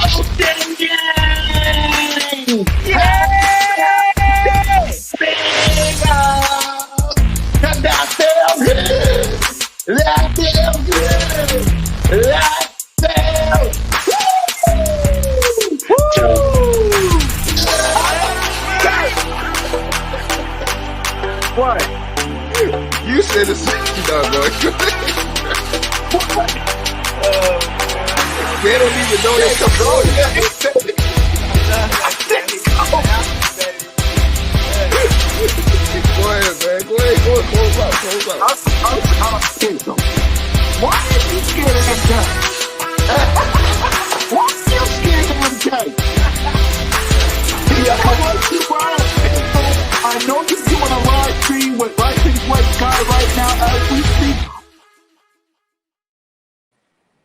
Birdgang! Yeah! Bingo! Cause that feels good! That feels good! That feels Woo! What? You said the same. No, boy. They don't even know they come on. Go ahead, man. Go ahead. Close out. Why are you scared of them guys? Why are you scared of them guys? Yeah, I want you, Brian. I know you're doing a live stream with Russian White Guy right now as we speak.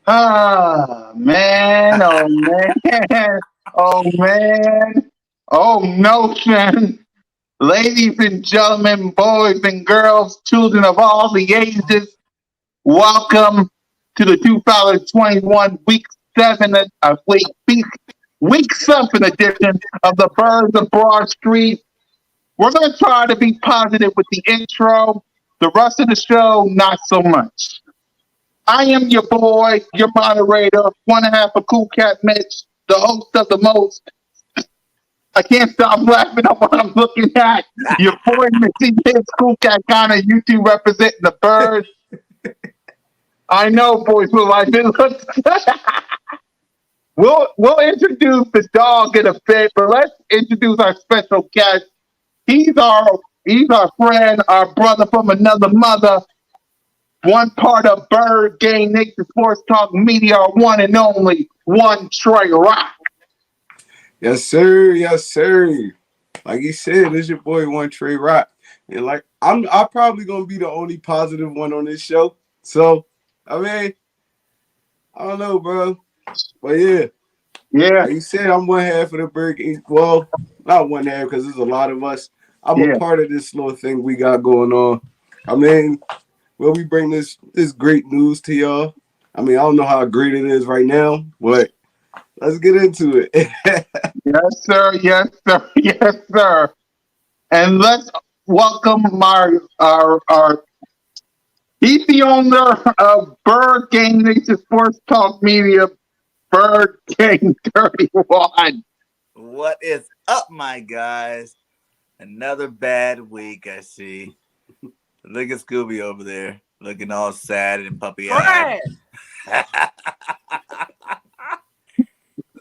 Ah, man, oh man, oh man, oh notion. Ladies and gentlemen, boys and girls, children of all the ages, welcome to the 2021 week 7 edition of the Birds of Broad Street. We're going to try to be positive with the intro. The rest of the show, not so much. I am your boy, your moderator, 1.5 of Cool Cat Mitch, the host of the most. I can't stop laughing at what I'm looking at. Your boy, Missy Hits, Cool Cat Connor, you two representing the birds. I know, boys, will like it looks. We'll introduce the dog in a bit, but let's introduce our special guest. He's our friend, our brother from another mother. One part of Birdgang Nation Sports Talk Media, our one and only one Trey Rock. Yes, sir. Yes, sir. Like you said, this your boy, one Trey Rock. And like I'm probably gonna be the only positive one on this show. So, I mean, I don't know, bro. But yeah. Like you said, I'm one half of the Birdgang. Well, not one half because there's a lot of us. I'm a part of this little thing we got going on. I mean, well, we bring this great news to y'all. I mean, I don't know how great it is right now, but let's get into it. Yes, sir. Yes, sir. Yes, sir. And let's welcome our he's the owner of Birdgang Nation Sports Talk Media, Birdgang 31. What is up, my guys? Another bad week, I see. Look at Scooby over there, looking all sad and puppy-eyed.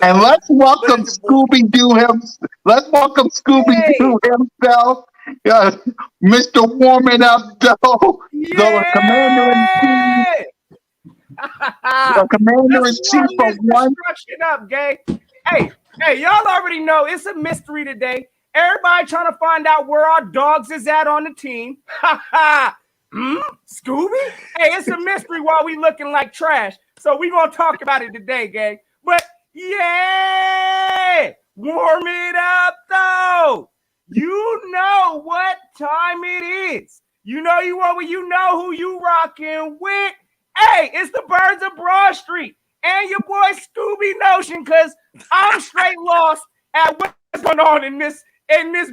And let's welcome Scooby-Doo himself. Let's welcome Scooby-Doo himself, Mr. Warming Up Doe, the Commander-in-Chief. The Commander-in-Chief of one. Up, gang. Hey, y'all already know it's a mystery today. Everybody trying to find out where our dogs is at on the team. Scooby? Hey, it's a mystery while we looking like trash. So we gonna talk about it today, gang. But yeah, warm it up though. You know what time it is. You know you know who you rocking with. Hey, it's the Birds of Broad Street and your boy Scooby Notion, because I'm straight lost at what's going on in this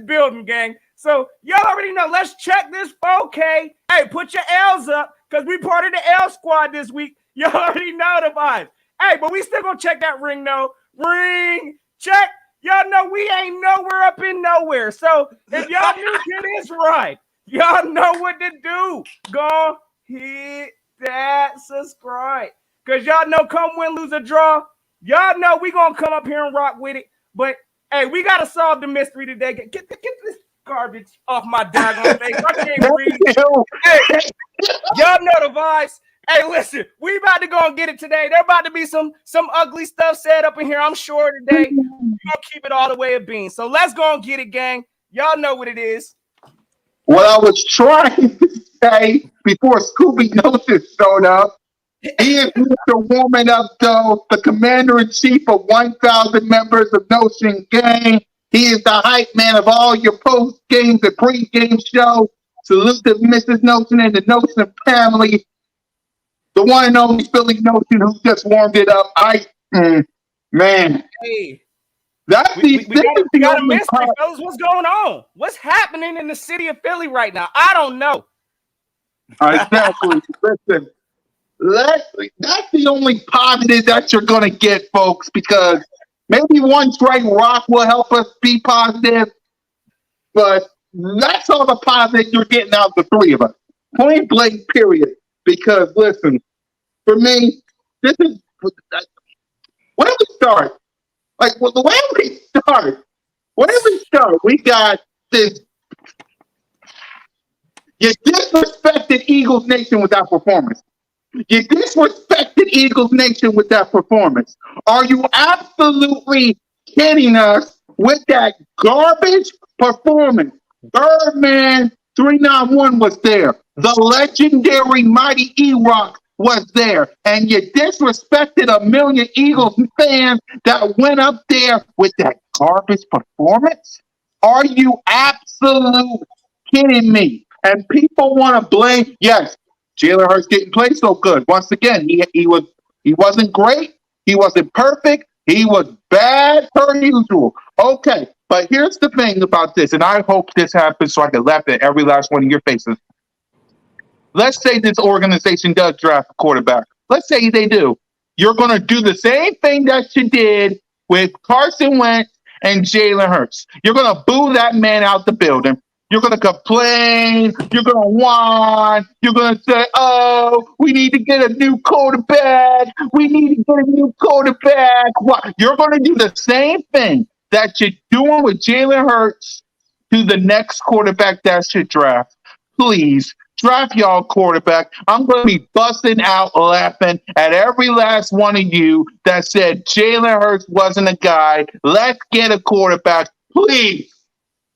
building, gang. So y'all already know. Let's check this 4K. Hey, put your L's up because we part of the L squad this week. Y'all already know the vibes. Hey, but we still gonna check that ring though. Ring check. Y'all know we ain't nowhere up in nowhere. So if y'all new to this right, y'all know what to do. Go hit that subscribe. Because y'all know come win, lose, or draw. Y'all know we gonna come up here and rock with it. But hey, we gotta solve the mystery today. Get this garbage off my daggone face. I can't read. Hey, y'all know the vibes. Hey, listen, we about to go and get it today. There about to be some ugly stuff said up in here, I'm sure, today. We're gonna keep it all the way a bean. So let's go and get it, gang. Y'all know what it is. What I was trying to say before Scooby Notice showed up, he is Mr. Warming Up Doe, the Commander-in-Chief of 1,000 members of Notion Gang. He is the hype man of all your post-game and pre-game shows. Salute to Mrs. Notion and the Notion family. The one and only Philly Notion who just warmed it up. Man, Hey, that's we this got, is we the got a only mystery, fellas. What's going on? What's happening in the city of Philly right now? I don't know. exactly. Listen, that's the only positive that you're gonna get, folks, because maybe one straight rock will help us be positive, but that's all the positive you're getting out of the three of us. Point blank, period. Because listen, for me, this is when do we start? Like, well, the way we start, whenever we start, we got this. You disrespected Eagles Nation with that performance. You disrespected Eagles Nation with that performance. Are you absolutely kidding us with that garbage performance? Birdman 391 was there. The legendary Mighty E-Rock was there. And you disrespected a million Eagles fans that went up there with that garbage performance? Are you absolute kidding me? And people want to blame, yes, Jalen Hurts didn't play so good. Once again, he wasn't great. He wasn't perfect. He was bad per usual. Okay, but here's the thing about this, and I hope this happens so I can laugh at every last one of your faces. Let's say this organization does draft a quarterback. Let's say they do. You're going to do the same thing that you did with Carson Wentz and Jalen Hurts. You're going to boo that man out the building. You're going to complain. You're going to whine. You're going to say, oh, we need to get a new quarterback. We need to get a new quarterback. What? You're going to do the same thing that you're doing with Jalen Hurts to the next quarterback that you draft. Please draft y'all quarterback. I'm going to be busting out laughing at every last one of you that said Jalen Hurts wasn't a guy. Let's get a quarterback. Please.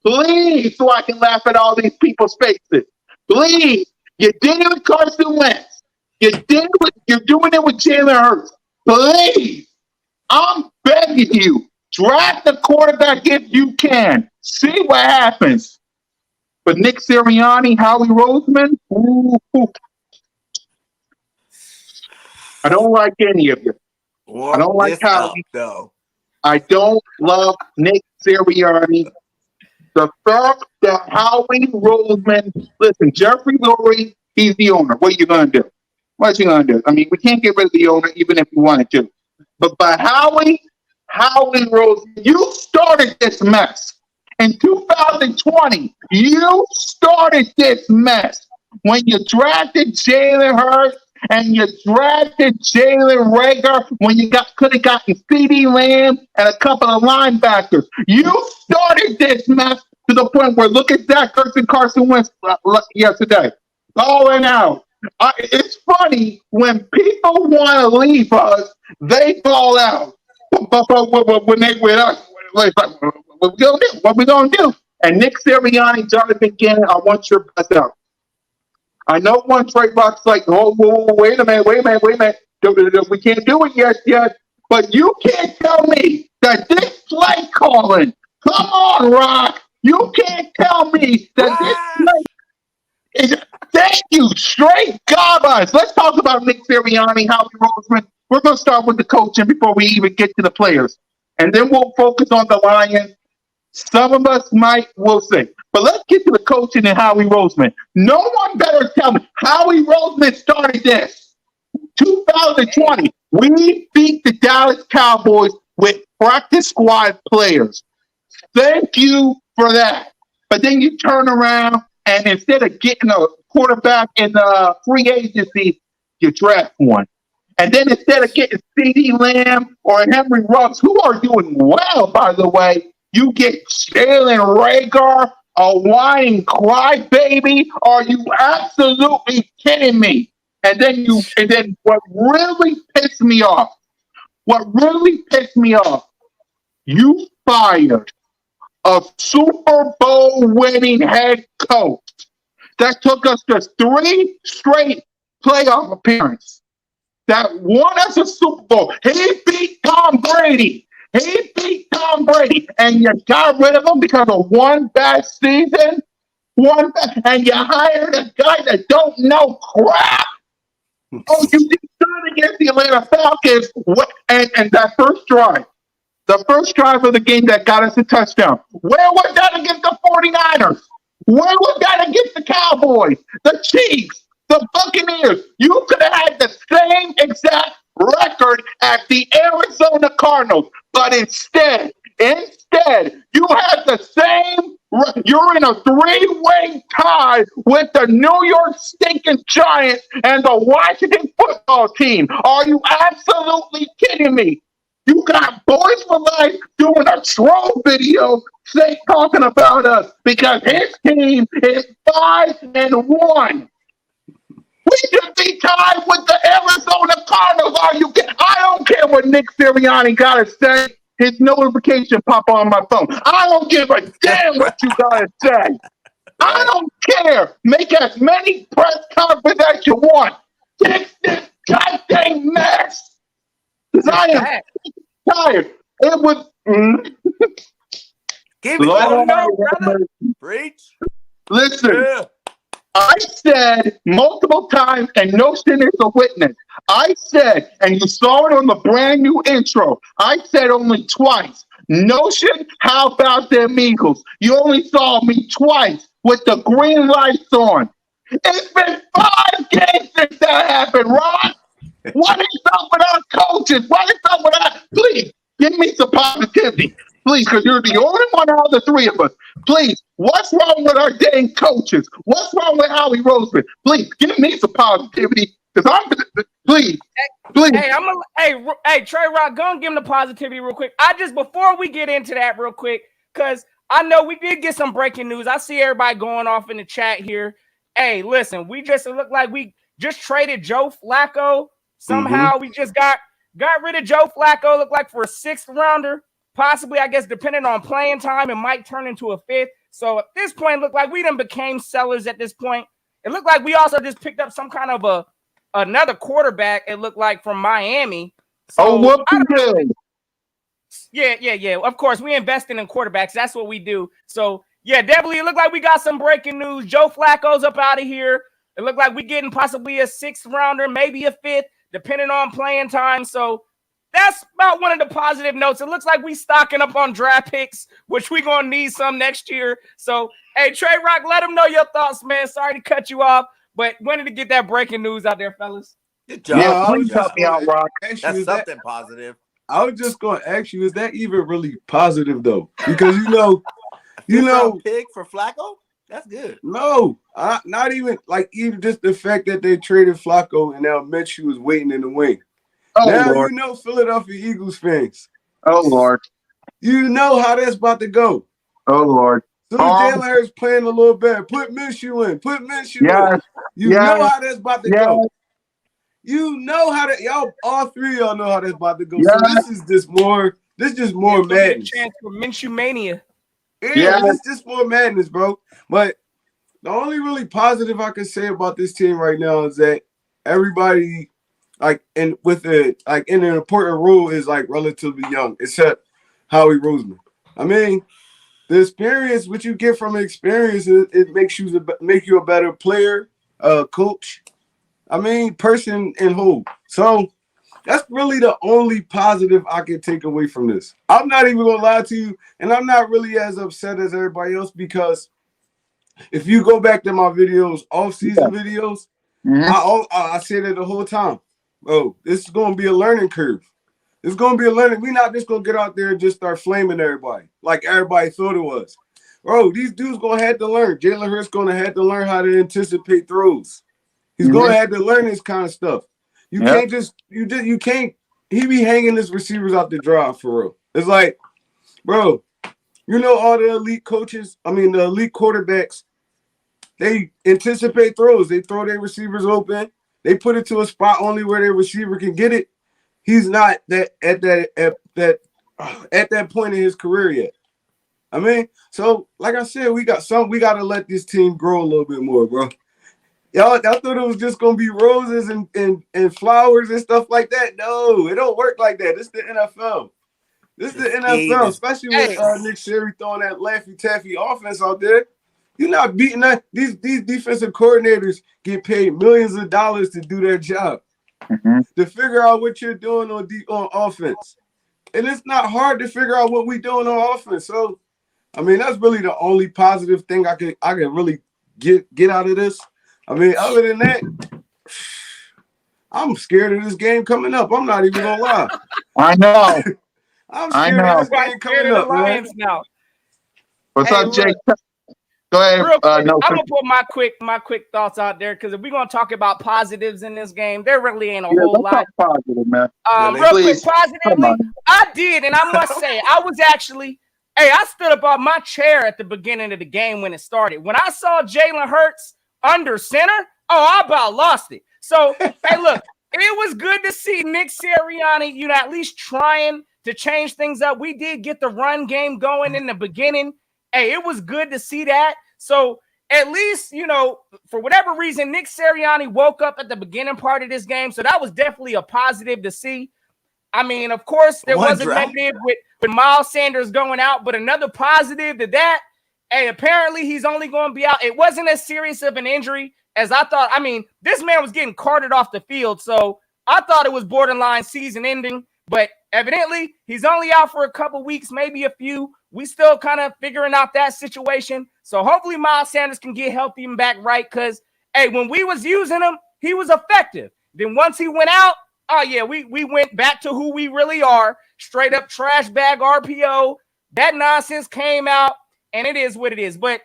Please, so I can laugh at all these people's faces. Please. You did it with Carson Wentz. You're doing it with Jalen Hurts. Please. I'm begging you. Draft the quarterback if you can. See what happens. But Nick Sirianni, Howie Roseman, I don't like any of you. I don't like Howie. Though. I don't love Nick Sirianni. The fact that Howie Roseman, listen, Jeffrey Lurie, he's the owner. What are you going to do? What are you going to do? I mean, we can't get rid of the owner even if we wanted to. But by Howie Roseman, you started this mess. In 2020, you started this mess when you drafted Jalen Hurts and you drafted Jalen Reagor when you could have gotten CeeDee Lamb and a couple of linebackers. You started this mess to the point where look at Zach Ertz and Carson Wentz yesterday. Balling out. It's funny when people want to leave us, they fall out. But when they with us, what we gonna do? What we gonna do? And Nick Sirianni, Jonathan Gannon, I want your best out. I know one Trey Rock's like, oh, whoa, wait a minute. We can't do it yet. But you can't tell me that this play calling, come on, Rock. You can't tell me that this play is, thank you, straight garbage. Let's talk about Nick Sirianni, Howie Roseman. We're going to start with the coaching before we even get to the players. And then we'll focus on the Lions. Some of us we'll see. But let's get to the coaching and Howie Roseman. No one better tell me. Howie Roseman started this. 2020, we beat the Dallas Cowboys with practice squad players. Thank you for that. But then you turn around and instead of getting a quarterback in the free agency, you draft one. And then instead of getting CeeDee Lamb or Henry Ruggs, who are doing well, by the way, you get Jalen Reagor, a whining crybaby. Are you absolutely kidding me? And then what really pissed me off, you fired a Super Bowl winning head coach that took us to 3 straight playoff appearances. That won us a Super Bowl. He beat Tom Brady. And you got rid of him because of one bad season. And you hired a guy that don't know crap. Oh, you did not against the Atlanta Falcons. What? And that first drive. The first drive of the game that got us a touchdown. Where was that against the 49ers? Where was that against the Cowboys, the Chiefs, the Buccaneers? You could have had the same exact record as the Arizona Cardinals, but instead, you had the same. You're in a three-way tie with the New York stinking Giants and the Washington football team. Are you absolutely kidding me? You got Boys for Life doing a troll video talking about us because his team is 5-1. We should be tied with the Arizona Cardinals. Are you kidding? I don't care what Nick Sirianni got to say. His notification pop on my phone. I don't give a damn what you got to say. I don't care. Make as many press conferences as you want. Fix this goddamn mess. Because I am tired. It was. Give it. Let them know, brother. Preach. Listen, Yeah. I said multiple times, and no sin is a witness. I said, and you saw it on the brand new intro. I said only twice. Notion, how about them Eagles? You only saw me twice with the green lights on. It's been 5 games since that happened, Ron. What is up with our coaches? What is up with us? Please, give me some positivity. Please, because you're the only one out of the three of us. Please, what's wrong with our dang coaches? What's wrong with Howie Roseman? Please, give me some positivity. Because please. Hey, Trey Rock, go and give him the positivity real quick. Before we get into that real quick, because I know we did get some breaking news. I see everybody going off in the chat here. Hey, listen, it looked like we just traded Joe Flacco. Somehow we just got rid of Joe Flacco, looked like for a 6th rounder. Possibly, I guess, depending on playing time, it might turn into a 5th. So at this point, it looked like we done became sellers at this point. It looked like we also just picked up some kind of another quarterback, it looked like, from Miami. So, what we do? Yeah. Of course, we investing in quarterbacks. That's what we do. So, yeah, definitely, it looked like we got some breaking news. Joe Flacco's up out of here. It looked like we getting possibly a 6th rounder, maybe a 5th, depending on playing time. So, that's about one of the positive notes. It looks like we stocking up on draft picks, which we're going to need some next year. So, hey, Trey Rock, let them know your thoughts, man. Sorry to cut you off, but wanted to get that breaking news out there, fellas. Good job. Yeah, please help me out, Rock. That's something positive. I was just going to ask you, is that even really positive, though? Because, you know, pick for Flacco? That's good. No, not even, even just the fact that they traded Flacco and now Minshew was waiting in the wing. Oh, now Lord. you know Philadelphia Eagles fans. Oh, Lord. You know how that's about to go. Oh, Lord. Soon as Jalen Hurts playing a little better, put Minshew in. Yes. You know how that's about to go. You know how that y'all, all three of y'all know how that's about to go. Yes. So this is just more madness. Chance for Minshew mania. Yeah, it's just more madness, bro. But the only really positive I can say about this team right now is that everybody, in an important role, is relatively young, except Howie Roseman. I mean, the experience, what you get from experience, it makes you a better player, coach. I mean, person and whole. So that's really the only positive I can take away from this. I'm not even gonna lie to you, and I'm not really as upset as everybody else, because if you go back to my videos, off-season videos, I said it the whole time. Oh, this is gonna be a learning curve. It's gonna be a learning. We're not just gonna get out there and just start flaming everybody like everybody thought it was. Bro, these dudes gonna have to learn. Jalen Hurts gonna have to learn how to anticipate throws. He's gonna have to learn this kind of stuff. You can't you can't. He be hanging his receivers out the drive for real. It's like, bro, all the elite coaches. I mean, the elite quarterbacks. They anticipate throws. They throw their receivers open. They put it to a spot only where their receiver can get it. He's not at that point in his career yet. I mean, so like I said, we got to let this team grow a little bit more, bro. Y'all, I thought it was just gonna be roses and flowers and stuff like that. No, it don't work like that. This is the NFL. This is the NFL, especially with Nick Sherry throwing that Laffy Taffy offense out there. You're not beating that. These defensive coordinators get paid millions of dollars to do their job, to figure out what you're doing on offense. And it's not hard to figure out what we're doing on offense. So, I mean, that's really the only positive thing I can really get out of this. I mean, other than that, I'm scared of this game coming up. I'm not even gonna lie. I know. I'm scared of this game coming up, man. Now. What's up, Jake? Go ahead. Real quick, No, I'm gonna put my quick thoughts out there because if we're gonna talk about positives in this game, there really ain't a whole lot. Positive, man. Real quick, positively, I did, and I must say, I was actually, I stood up on my chair at the beginning of the game when it started. When I saw Jalen Hurts under center, I about lost it. So, hey, look, it was good to see Nick Sirianni, at least trying to change things up. We did get the run game going in the beginning. Hey, it was good to see that. So at least, for whatever reason, Nick Sirianni woke up at the beginning part of this game. So that was definitely a positive to see. I mean, of course, there was a negative with Miles Sanders going out, but another positive to that, apparently he's only going to be out. It wasn't as serious of an injury as I thought. I mean, this man was getting carted off the field. So I thought it was borderline season ending, but evidently he's only out for a couple weeks, maybe a few. We still kind of figuring out that situation. So hopefully Miles Sanders can get healthy and back right because, when we was using him, he was effective. Then once he went out, we went back to who we really are, straight up trash bag RPO. That nonsense came out, and it is what it is. But,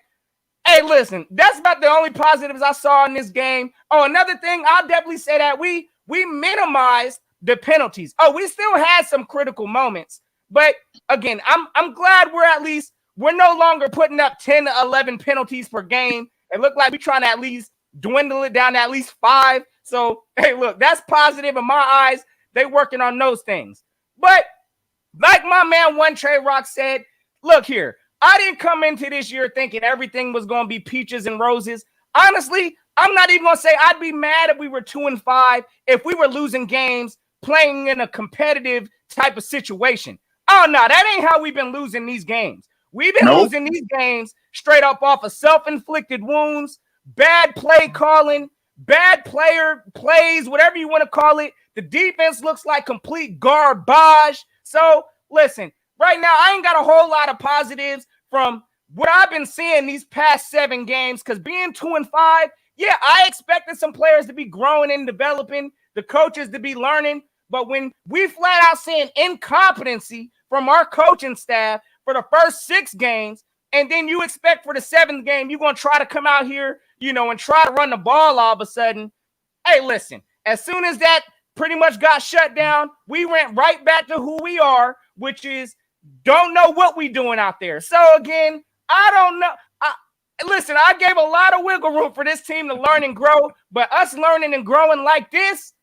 listen, that's about the only positives I saw in this game. Another thing, I'll definitely say that we minimized the penalties. We still had some critical moments. But again, I'm glad we're no longer putting up 10 to 11 penalties per game. It looked like we're trying to at least dwindle it down to at least 5. So, look, that's positive in my eyes. They working on those things. But like my man One Trey Rock said, look here, I didn't come into this year thinking everything was going to be peaches and roses. Honestly, I'm not even going to say I'd be mad if we were 2-5, if we were losing games, playing in a competitive type of situation. Oh, no, that ain't how we've been losing these games. We've been losing these games straight up off of self-inflicted wounds, bad play calling, bad plays, whatever you want to call it. The defense looks like complete garbage. So, listen, right now, I ain't got a whole lot of positives from what I've been seeing these past 7 games because being 2-5, yeah, I expected some players to be growing and developing, the coaches to be learning. But when we flat out seeing incompetency from our coaching staff for the first 6 games, and then you expect for the 7th game, you're going to try to come out here, and try to run the ball all of a sudden. Hey, listen, as soon as that pretty much got shut down, we went right back to who we are, which is don't know what we doing out there. So, again, I don't know. Listen, I gave a lot of wiggle room for this team to learn and grow, but us learning and growing like this,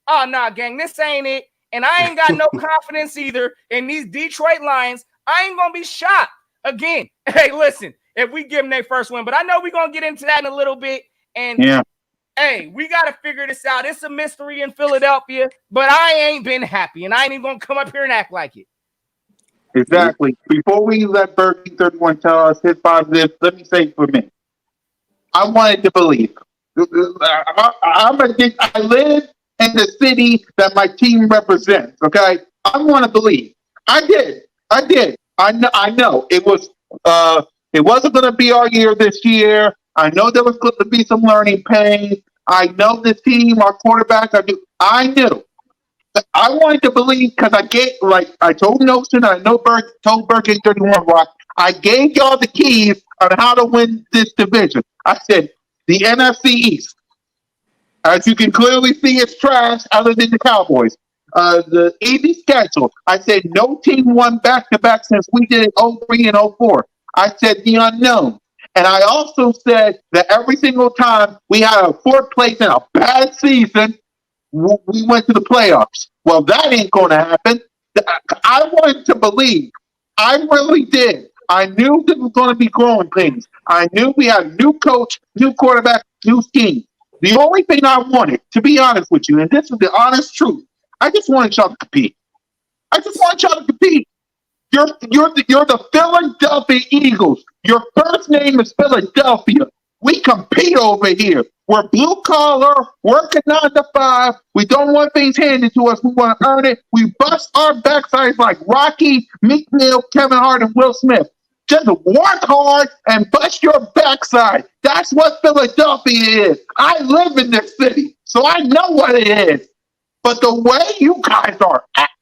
gang, this ain't it. And I ain't got no confidence either in these Detroit Lions. I ain't going to be shocked. Again, hey, listen, if we give them their first win. But I know we're going to get into that in a little bit. And, we got to figure this out. It's a mystery in Philadelphia, but I ain't been happy. And I ain't even going to come up here and act like it. Exactly. Before we let Birdgang 31 tell us his positive, let me say for me, I wanted to believe. I live in the city that my team represents, okay? I want to believe. I did. I know. It wasn't going to be our year this year. I know there was going to be some learning pains. I know this team, our quarterback, I knew. I wanted to believe because I told Notion, I know told Birdgang 31 Rock, I gave y'all the keys on how to win this division. I said, the NFC East. As you can clearly see, it's trash other than the Cowboys. The easy schedule. I said no team won back-to-back since we did it 03 and 04. I said the unknown. And I also said that every single time we had a 4th place in a bad season, we went to the playoffs. Well, that ain't going to happen. I wanted to believe. I really did. I knew there was going to be growing pains. I knew we had a new coach, new quarterback, new scheme. The only thing I wanted, to be honest with you, and this is the honest truth, I just wanted y'all to compete. You're the Philadelphia Eagles. Your first name is Philadelphia. We compete over here. We're blue collar, working 9 to 5. We don't want things handed to us. We want to earn it. We bust our backsides like Rocky, Meek Mill, Kevin Hart, and Will Smith. Just work hard and bust your backside. That's what Philadelphia is. I live in this city, so I know what it is. But the way you guys are acting,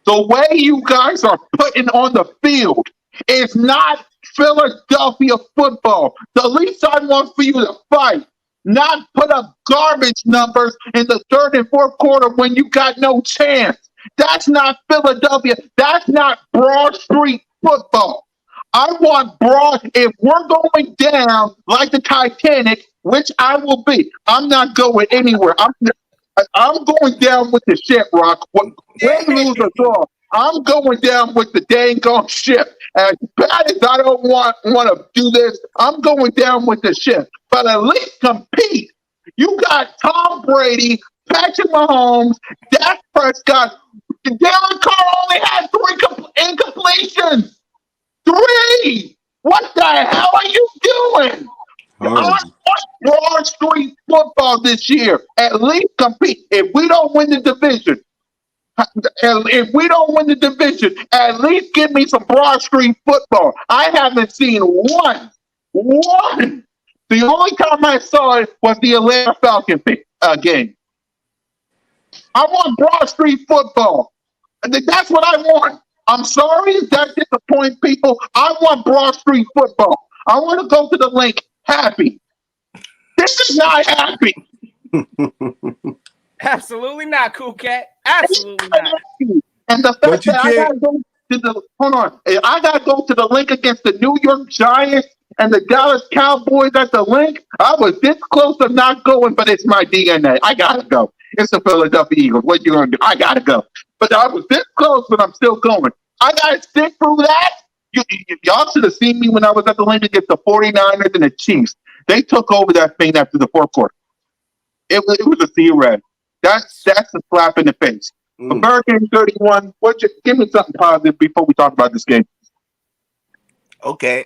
the way you guys are putting on the field is not Philadelphia football. The least I want for you to fight, not put up garbage numbers in the third and fourth quarter when you got no chance. That's not Philadelphia. That's not Broad Street football. I want broad. If we're going down like the Titanic, which I will be, I'm not going anywhere. I'm going down with the ship, Rock. Win, lose, or draw. I'm going down with the dang gone ship. As bad as I don't want to do this, I'm going down with the ship. But at least compete. You got Tom Brady, Patrick Mahomes, Dak Prescott. Derek Carr only had 3 incompletions. 3! What the hell are you doing? I want Broad Street football this year. At least compete. If we don't win the division, at least give me some Broad Street football. I haven't seen one. The only time I saw it was the Atlanta Falcons game. I want Broad Street football. That's what I want. I'm sorry if that disappoints people. I want Broad Street football. I want to go to the link happy. This is not happy. Absolutely not, Cool Cat. Absolutely not. And the fact that I gotta go to the I gotta go to the link against the New York Giants and the Dallas Cowboys at the link. I was this close to not going, but it's my DNA. I gotta go. It's the Philadelphia Eagles. What you gonna do? I gotta go. But I was this close, but I'm still going. I gotta stick through that. Y'all should have seen me when I was at the link against the 49ers and the Chiefs. They took over that thing after the fourth quarter. It was a sea red. That's a slap in the face. Birdgang 31. Give me something positive before we talk about this game. Okay.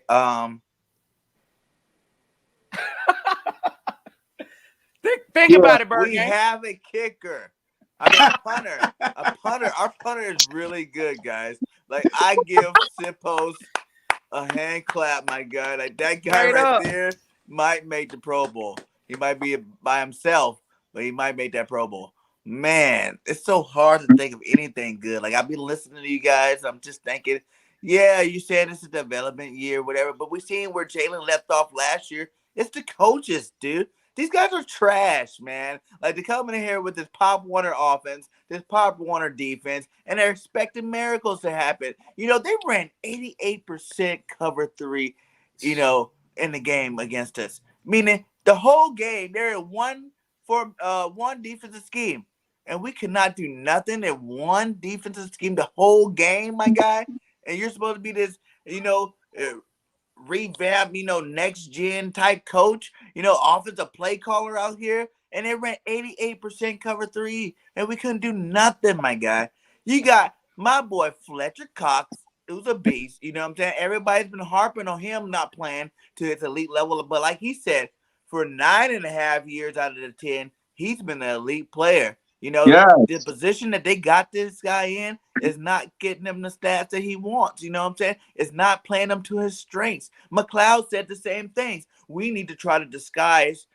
Think about it, Birdgang. We have a kicker. I mean, a punter. Our punter is really good, guys. Like, I give Sipos a hand clap, my guy. Like, that guy right there might make the Pro Bowl. He might be by himself, but he might make that Pro Bowl. Man, it's so hard to think of anything good. Like, I've been listening to you guys. I'm just thinking, yeah, you said it's a development year, whatever, but we seen where Jalen left off last year. It's the coaches, dude. These guys are trash, man. Like, they're coming in here with this Pop Warner offense, this Pop Warner defense, and they're expecting miracles to happen. You know, they ran 88% cover 3, in the game against us. Meaning, the whole game, they're in one defensive scheme. And we could not do nothing in one defensive scheme the whole game, my guy. And you're supposed to be this, revamp, next gen type coach, offensive play caller out here, and they ran 88% cover 3, and we couldn't do nothing, my guy. You got my boy Fletcher Cox, who's a beast, you know what I'm saying? Everybody's been harping on him not playing to his elite level, but like he said, for 9.5 years out of the 10, he's been an elite player. The position that they got this guy in is not getting him the stats that he wants. You know what I'm saying? It's not playing him to his strengths. McLeod said the same things. We need to try to disguise,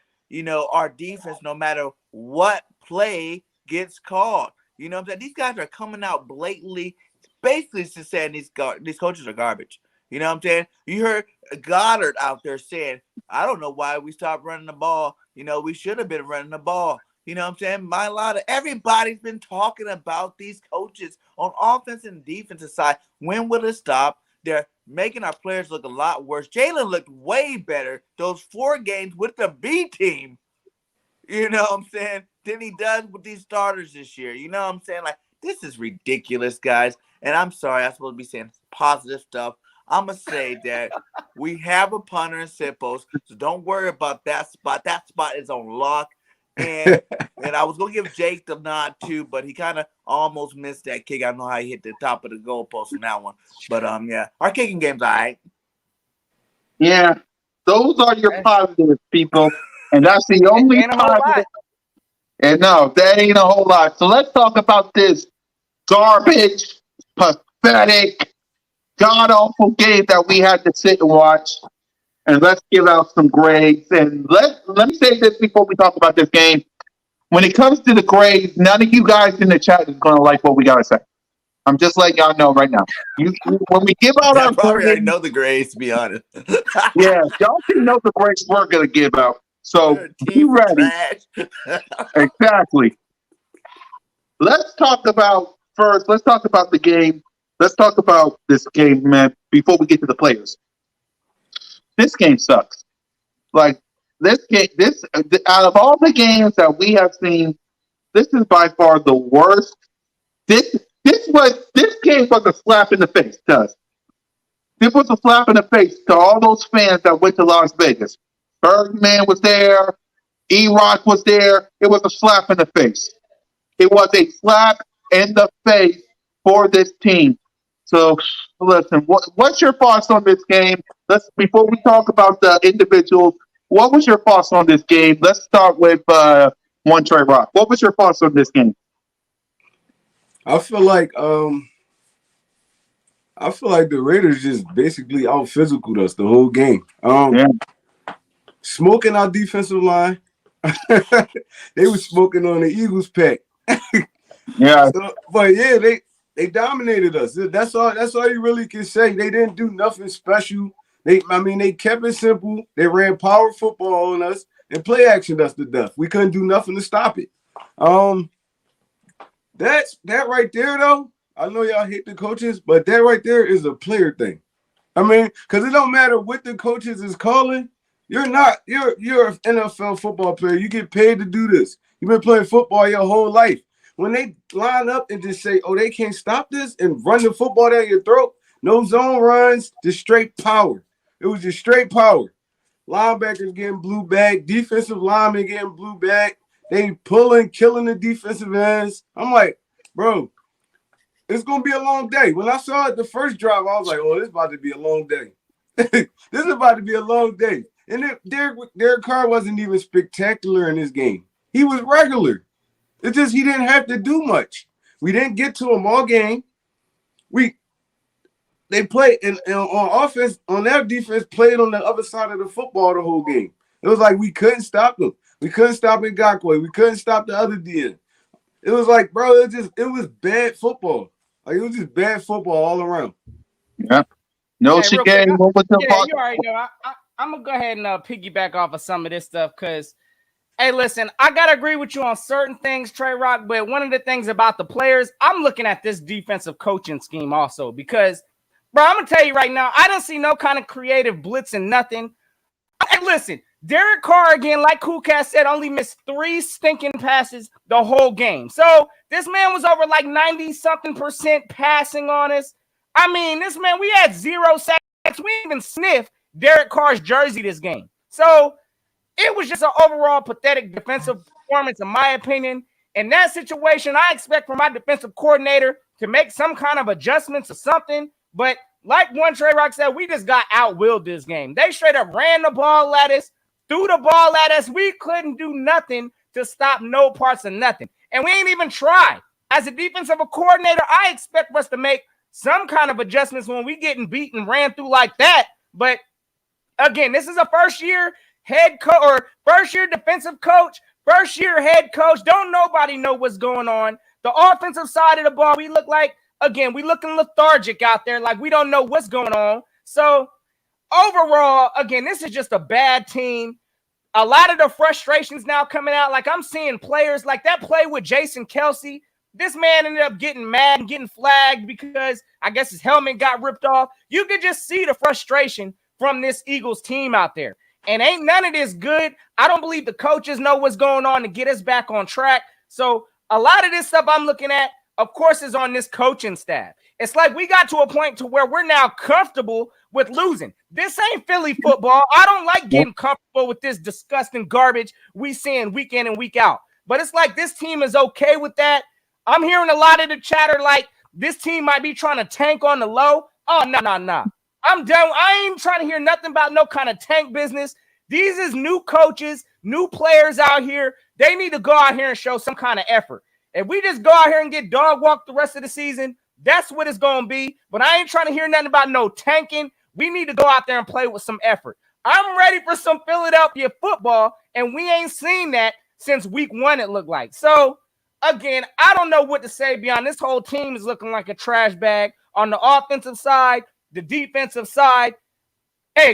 our defense no matter what play gets called. You know what I'm saying? These guys are coming out blatantly, basically just saying these coaches are garbage. You know what I'm saying? You heard Goddard out there saying, I don't know why we stopped running the ball. We should have been running the ball. You know what I'm saying? Everybody's been talking about these coaches on offense and defensive side. When will it stop? They're making our players look a lot worse. Jalen looked way better those 4 games with the B team, you know what I'm saying, than he does with these starters this year. You know what I'm saying? Like, this is ridiculous, guys. And I'm sorry, I'm supposed to be saying positive stuff. I'm going to say that we have a punter in Sipos, so don't worry about that spot. That spot is on lock. And I was going to give Jake the nod too, but he kind of almost missed that kick. I don't know how he hit the top of the goalpost in that one. But, yeah, our kicking game's all right. Yeah. Those are your positives, people. And that's the only Ain't a whole positive. lot. And no, that ain't a whole lot. So let's talk about this garbage, pathetic, god awful game that we had to sit and watch. And let's give out some grades. And let me say this before we talk about this game. When it comes to the grades, none of you guys in the chat is gonna like what we gotta say. I'm just letting y'all know right now. When we give out I our probably already grades, know the grades, to be honest. yeah, y'all can know the grades we're gonna give out. So You're a be team for ready. trash. Exactly. Let's talk about first. Let's talk about the game. Let's talk about this game, man. Before we get to the players, this game sucks. Like this game, out of all the games that we have seen, this is by far the worst. This game was a slap in the face to us. This was a slap in the face to all those fans that went to Las Vegas. Birdman was there. E-Rock was there. It was a slap in the face. It was a slap in the face for this team. So, listen, what's your thoughts on this game? Before we talk about the individuals, what was your thoughts on this game? Let's start with one Trey Rock. What was your thoughts on this game? I feel like the Raiders just basically out physicaled us the whole game. Yeah. Smoking our defensive line. They were smoking on the Eagles pack. Yeah. So, but yeah, they dominated us. That's all you really can say. They didn't do nothing special. They kept it simple. They ran power football on us and play actioned us to death. We couldn't do nothing to stop it. That right there though. I know y'all hate the coaches, but that right there is a player thing. I mean, because it don't matter what the coaches is calling. You're an NFL football player. You get paid to do this. You've been playing football your whole life. When they line up and just say, oh, they can't stop this and run the football down your throat, no zone runs, just straight power. It was just straight power. Linebackers getting blue back, defensive linemen getting blue back. They pulling, killing the defensive ends. I'm like, bro, it's going to be a long day. When I saw it the first drive, I was like, oh, this is about to be a long day. This is about to be a long day. And Derek Carr wasn't even spectacular in this game. He was regular. It's just he didn't have to do much. We didn't get to him all game. They played on offense, on their defense, played on the other side of the football the whole game. It was like we couldn't stop them. We couldn't stop Ngakoue. We couldn't stop the other DN. It was like, bro, it was bad football. Like it was just bad football all around. Yeah. No, Hey, she real game. quick, What was the yeah, you already know. I'm gonna go ahead and piggyback off of some of this stuff because, hey, listen, I gotta agree with you on certain things, Trey Rock. But one of the things about the players, I'm looking at this defensive coaching scheme also because, bro, I'm gonna tell you right now, I don't see no kind of creative blitz and nothing. Hey, listen, Derek Carr again, like Cool Cat said, only missed 3 stinking passes the whole game. So this man was over like 90-something% passing on us. I mean, this man, we had 0 sacks. We didn't even sniff Derek Carr's jersey this game. So it was just an overall pathetic defensive performance, in my opinion. In that situation, I expect from my defensive coordinator to make some kind of adjustments or something. But like one Trey Rock said, we just got outwilled this game. They straight up ran the ball at us, threw the ball at us. We couldn't do nothing to stop no parts of nothing. And we ain't even tried. As a defensive coordinator, I expect us to make some kind of adjustments when we getting beat and ran through like that. But again, this is a first-year head coach or first-year defensive coach, first-year head coach. Don't nobody know what's going on. The offensive side of the ball, we look like, again, we looking lethargic out there, like we don't know what's going on. So overall, again, this is just a bad team. A lot of the frustrations now coming out. Like I'm seeing players like that play with Jason Kelsey. This man ended up getting mad and getting flagged because I guess his helmet got ripped off. You could just see the frustration from this Eagles team out there. And ain't none of this good. I don't believe the coaches know what's going on to get us back on track. So a lot of this stuff I'm looking at, of course, is on this coaching staff. It's like we got to a point to where we're now comfortable with losing. This ain't Philly football. I don't like getting comfortable with this disgusting garbage we seeing week in and week out. But it's like this team is okay with that. I'm hearing a lot of the chatter like this team might be trying to tank on the low. Oh, no. I'm done. I ain't trying to hear nothing about no kind of tank business. These is new coaches, new players out here. They need to go out here and show some kind of effort. If we just go out here and get dog walked the rest of the season, that's what it's going to be. But I ain't trying to hear nothing about no tanking. We need to go out there and play with some effort. I'm ready for some Philadelphia football, and we ain't seen that since week 1, it looked like. So, again, I don't know what to say beyond this whole team is looking like a trash bag on the offensive side, the defensive side,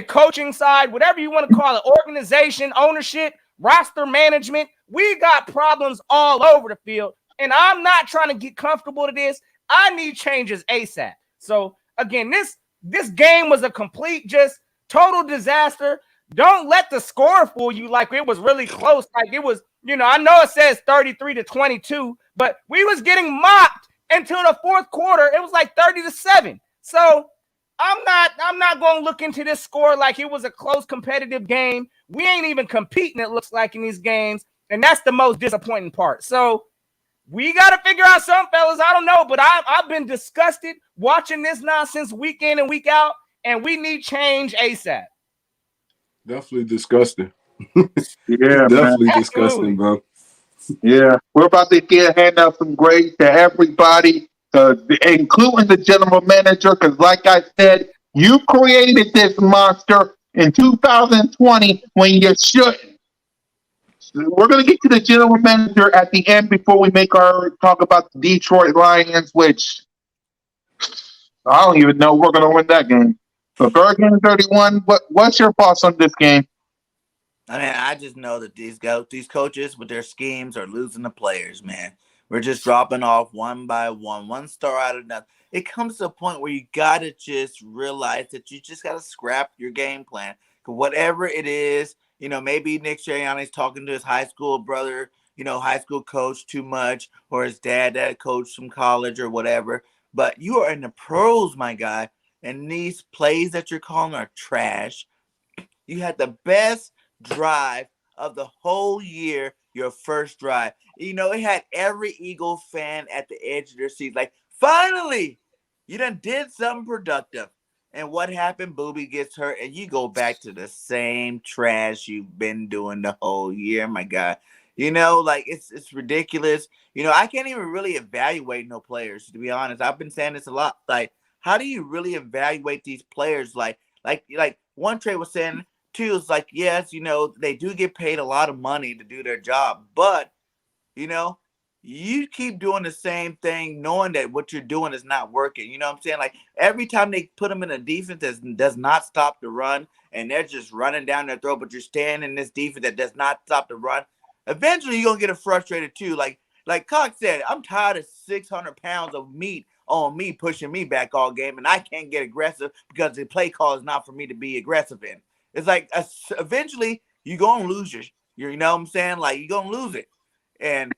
coaching side, whatever you want to call it, organization, ownership, roster management. We got problems all over the field, and I'm not trying to get comfortable to this. I need changes ASAP. So, again, this game was a complete just total disaster. Don't let the score fool you like it was really close. Like it was, I know it says 33-22, but we was getting mocked until the fourth quarter. It was like 30-7. So I'm not going to look into this score like it was a close competitive game. We ain't even competing, it looks like, in these games. And that's the most disappointing part. So we got to figure out something, fellas. I don't know, but I've been disgusted watching this nonsense week in and week out, and we need change ASAP. Definitely disgusting. Yeah, definitely man. disgusting, bro. Yeah, we're about to hand out some grades to everybody, including the general manager, because like I said, you created this monster in 2020 when you shouldn't. We're going to get to the general manager at the end before we talk about the Detroit Lions, which I don't even know we're going to win that game. But Birdgang 31, what's your thoughts on this game? I mean, I just know that these coaches with their schemes are losing the players, man. We're just dropping off one by one star out of nothing. It comes to a point where you got to just realize that you just got to scrap your game plan. Whatever it is, maybe Nick Sirianni's talking to his high school brother, high school coach too much, or his dad that coached from college or whatever. But you are in the pros, my guy, and these plays that you're calling are trash. You had the best drive of the whole year, your first drive. It had every Eagle fan at the edge of their seat. Like, finally, you done did something productive. And what happened? Booby gets hurt, and you go back to the same trash you've been doing the whole year, my guy. It's ridiculous. I can't even really evaluate no players, to be honest. I've been saying this a lot. Like, how do you really evaluate these players? Like one trade was saying, too, is like, yes, they do get paid a lot of money to do their job, but you keep doing the same thing knowing that what you're doing is not working. You know what I'm saying? Like, every time they put them in a defense that does not stop the run, and they're just running down their throat, but you're staying in this defense that does not stop the run, eventually you're gonna get frustrated too. Like Cox said, I'm tired of 600 pounds of meat on me pushing me back all game, and I can't get aggressive because the play call is not for me to be aggressive in. It's like eventually you're going to lose you know what I'm saying? Like, you're going to lose it. And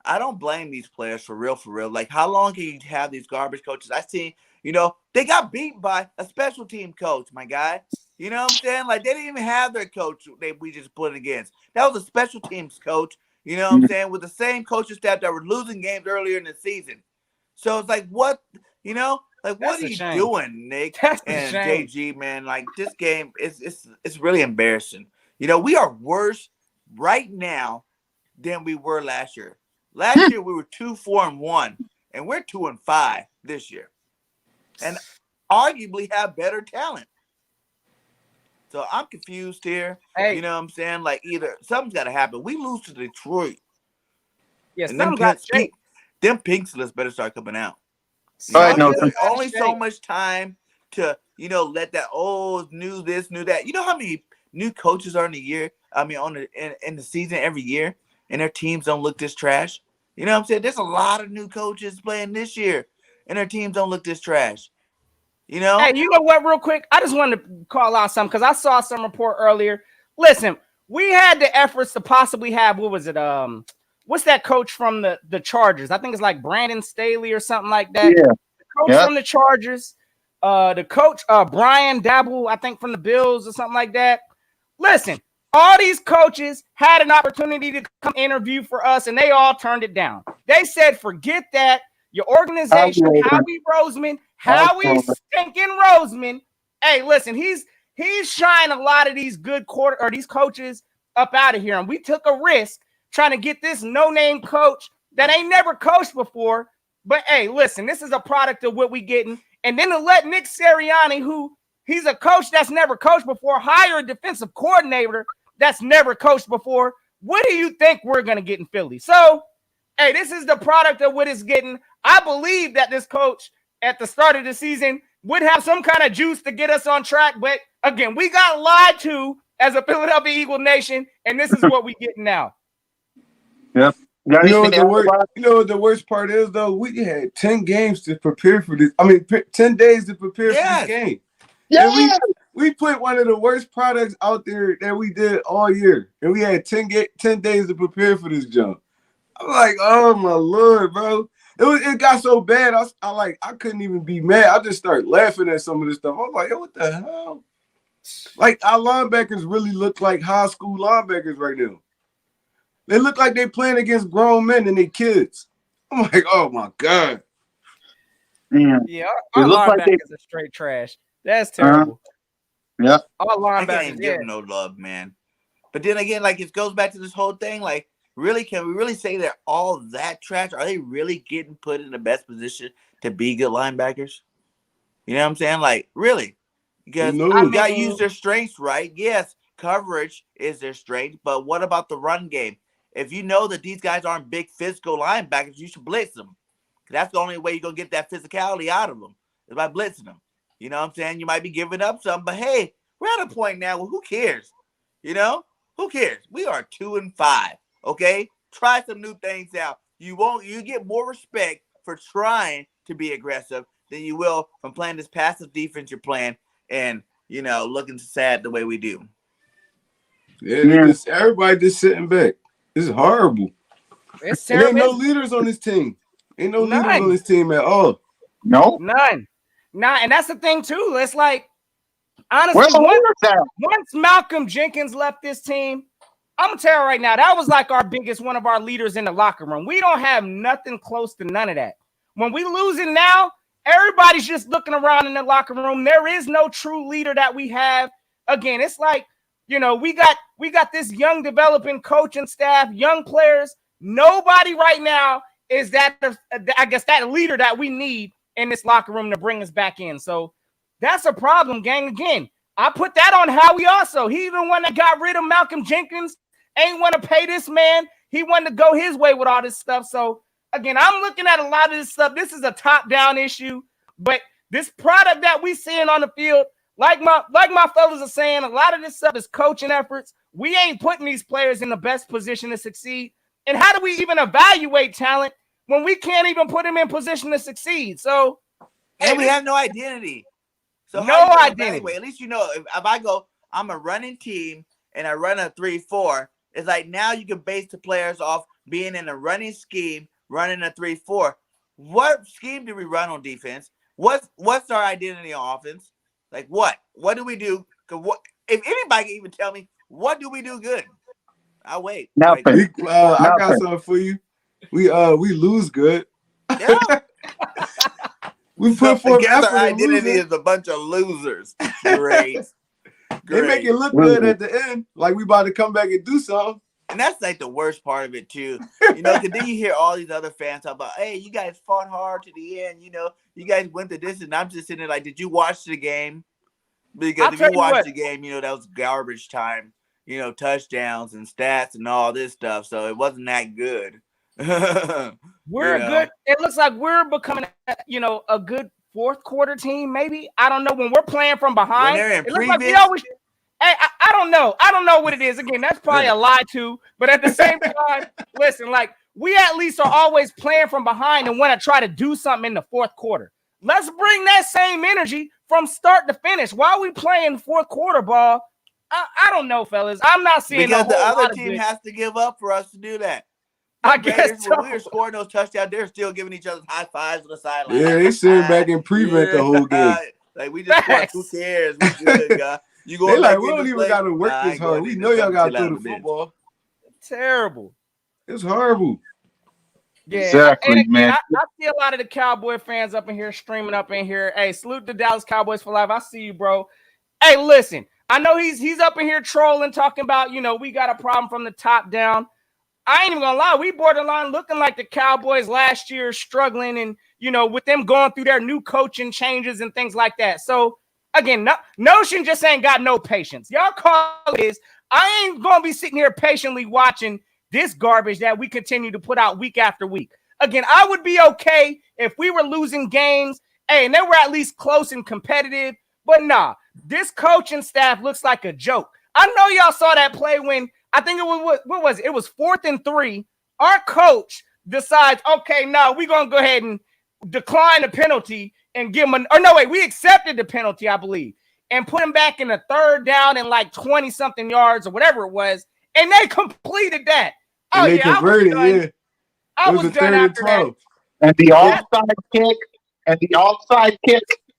I don't blame these players for real. Like, how long can you have these garbage coaches? I see, they got beat by a special team coach, my guy. You know what I'm saying? Like, they didn't even have their coach we just put against. That was a special teams coach, you know what I'm saying, with the same coaching staff that were losing games earlier in the season. So it's like, what, Like, what are you doing, Nick and JG, man? Like, this game it's really embarrassing. We are worse right now than we were last year. Last year we were 2-4-1, and we're 2-5 this year, and arguably have better talent. So I'm confused here. Hey, you know what I'm saying? Like, either something's got to happen. We lose to Detroit. Yes, and them pink slips better start coming out. Only so much time to, let that, new this, new that. You know how many new coaches are in the year? I mean, in the season every year, and their teams don't look this trash. You know what I'm saying? There's a lot of new coaches playing this year, and their teams don't look this trash. Hey, you know what, real quick? I just wanted to call out something because I saw some report earlier. Listen, we had the efforts to possibly have, what was it? What's that coach from the Chargers? I think it's like Brandon Staley or something like that. Yeah. The coach from the Chargers. The coach, Brian Dabble, I think from the Bills or something like that. Listen, all these coaches had an opportunity to come interview for us, and they all turned it down. They said, forget that. Your organization, Howie Roseman, Howie stinking Roseman, hey, listen, he's shying a lot of these good these coaches up out of here. And we took a risk trying to get this no-name coach that ain't never coached before. But hey, listen, this is a product of what we getting. And then to let Nick Sirianni, who he's a coach that's never coached before, hire a defensive coordinator that's never coached before. What do you think we're going to get in Philly? So, hey, this is the product of what it's getting. I believe that this coach at the start of the season would have some kind of juice to get us on track. But again, we got lied to as a Philadelphia Eagle Nation, and this is what we get now. Yep. You know what the worst part is, though? We had 10 games to prepare for this. 10 days to prepare for this game. Yeah. And we put one of the worst products out there that we did all year. And we had 10 days to prepare for this jump. I'm like, oh, my Lord, bro. It got so bad, I couldn't even be mad. I just started laughing at some of this stuff. I was like, yo, what the hell? Like, our linebackers really look like high school linebackers right now. They look like they're playing against grown men and their kids. I'm like, oh, my God. Yeah, our linebackers are straight trash. That's terrible. Yeah. Our linebackers, I can't give them no love, man. But then again, like, it goes back to this whole thing, like, really, can we really say they're all that trash? Are they really getting put in the best position to be good linebackers? You know what I'm saying? Like, really? Because you got to use their strengths, right? Yes, coverage is their strength, but what about the run game? If you know that these guys aren't big physical linebackers, you should blitz them. That's the only way you're going to get that physicality out of them, is by blitzing them. You know what I'm saying? You might be giving up some, but hey, we're at a point now where who cares? You know? Who cares? We are 2-5. Okay? Try some new things out. You get more respect for trying to be aggressive than you will from playing this passive defense you're playing and, you know, looking sad the way we do. Yeah. Everybody just sitting back. This is horrible. It's terrible. terrible. Ain't no leaders on this team. Ain't no leaders on this team at all. No. None. And that's the thing, too. It's like, honestly, once Malcolm Jenkins left this team, I'm going to tell you right now, that was like one of our leaders in the locker room. We don't have nothing close to none of that. When we lose it now, everybody's just looking around in the locker room. There is no true leader that we have. Again, it's like, you know, we got this young developing coaching staff, young players. Nobody right now is that leader that we need in this locker room to bring us back in. So that's a problem, gang. Again, I put that on Howie also. He even when they got rid of Malcolm Jenkins, ain't want to pay this man. He wanted to go his way with all this stuff. So again, I'm looking at a lot of this stuff. This is a top-down issue, but this product that we seeing on the field, like my fellas are saying, a lot of this stuff is coaching efforts. We ain't putting these players in the best position to succeed. And how do we even evaluate talent when we can't even put them in position to succeed? So, and we have no identity. So no identity. At least you know if I go, I'm a running team and I run a 3-4. It's like now you can base the players off being in a running scheme, running a 3-4. What scheme do we run on defense? What's our identity on offense? Like what? What do we do? If anybody can even tell me what do we do good? I'll wait. Nothing. I got something for you. We lose good. Yeah. We put forth effort. Our identity is a bunch of losers. Great. They make it look good at the end, like we about to come back and do something. And that's like the worst part of it too. You know, because then you hear all these other fans talk about, hey, you guys fought hard to the end. You know, you guys went to this, and I'm just sitting there like, did you watch the game? Because if you watched the game, you know, that was garbage time. You know, touchdowns and stats and all this stuff. So it wasn't that good. We're good. It looks like we're becoming, a good fourth quarter team. Maybe I don't know when we're playing from behind. It looks like we always. Hey, I don't know. I don't know what it is. Again, that's probably a lie too. But at the same time, listen, like we at least are always playing from behind and want to try to do something in the fourth quarter. Let's bring that same energy from start to finish. Why are we playing fourth quarter ball? I don't know, fellas. I'm not seeing because the other team has to give up for us to do that. I guess so. When we were scoring those touchdowns, they're still giving each other high fives on the sideline. Yeah, they sitting back and prevent the whole game. Like we just scored. Who cares? We good, guy. You go. They like we don't even got to work this hard. We know y'all got to throw the football. Terrible. It's horrible. Yeah, and Exactly, again, man. I see a lot of the Cowboy fans up in here streaming up in here. Hey, salute the Dallas Cowboys for life. I see you, bro. Hey, listen, I know he's up in here trolling, talking about, we got a problem from the top down. I ain't even gonna lie, we borderline looking like the Cowboys last year, struggling, and with them going through their new coaching changes and things like that. So again, Notion just ain't got no patience. Y'all call it is. I ain't gonna be sitting here patiently watching this garbage that we continue to put out week after week. Again, I would be okay if we were losing games, and they were at least close and competitive. But nah, this coaching staff looks like a joke. I know y'all saw that play when I think it was what was it? It was 4th and 3. Our coach decides, okay, now we're gonna go ahead and decline the penalty and give him we accepted the penalty, I believe, and put him back in a 3rd down and like 20-something yards or whatever it was, and they completed that. And they converted, I was done after that. And the offside kick,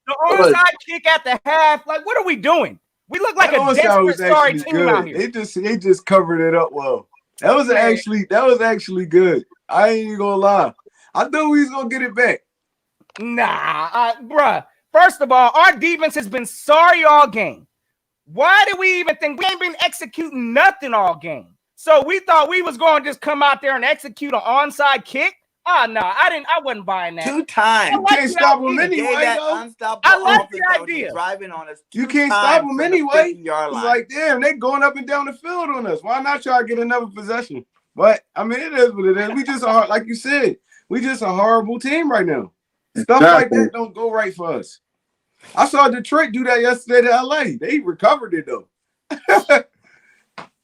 The onside kick at the half. Like, what are we doing? We look like a desperate, sorry team out here. They just covered it up well. That was actually good. I ain't even gonna lie. I thought we was gonna get it back. Nah, bruh. First of all, our defense has been sorry all game. Why do we even think we ain't been executing nothing all game? So we thought we was going to just come out there and execute an onside kick? Oh, no, I wasn't buying that. 2 times. You can't stop them anyway, though. I like the idea. Driving on us. You can't stop them anyway. It's like, damn, they going up and down the field on us. Why not try to get another possession? But, I mean, it is what it is. We just are, like you said, we just a horrible team right now. Stuff like that don't go right for us. I saw Detroit do that yesterday to LA. They recovered it, though.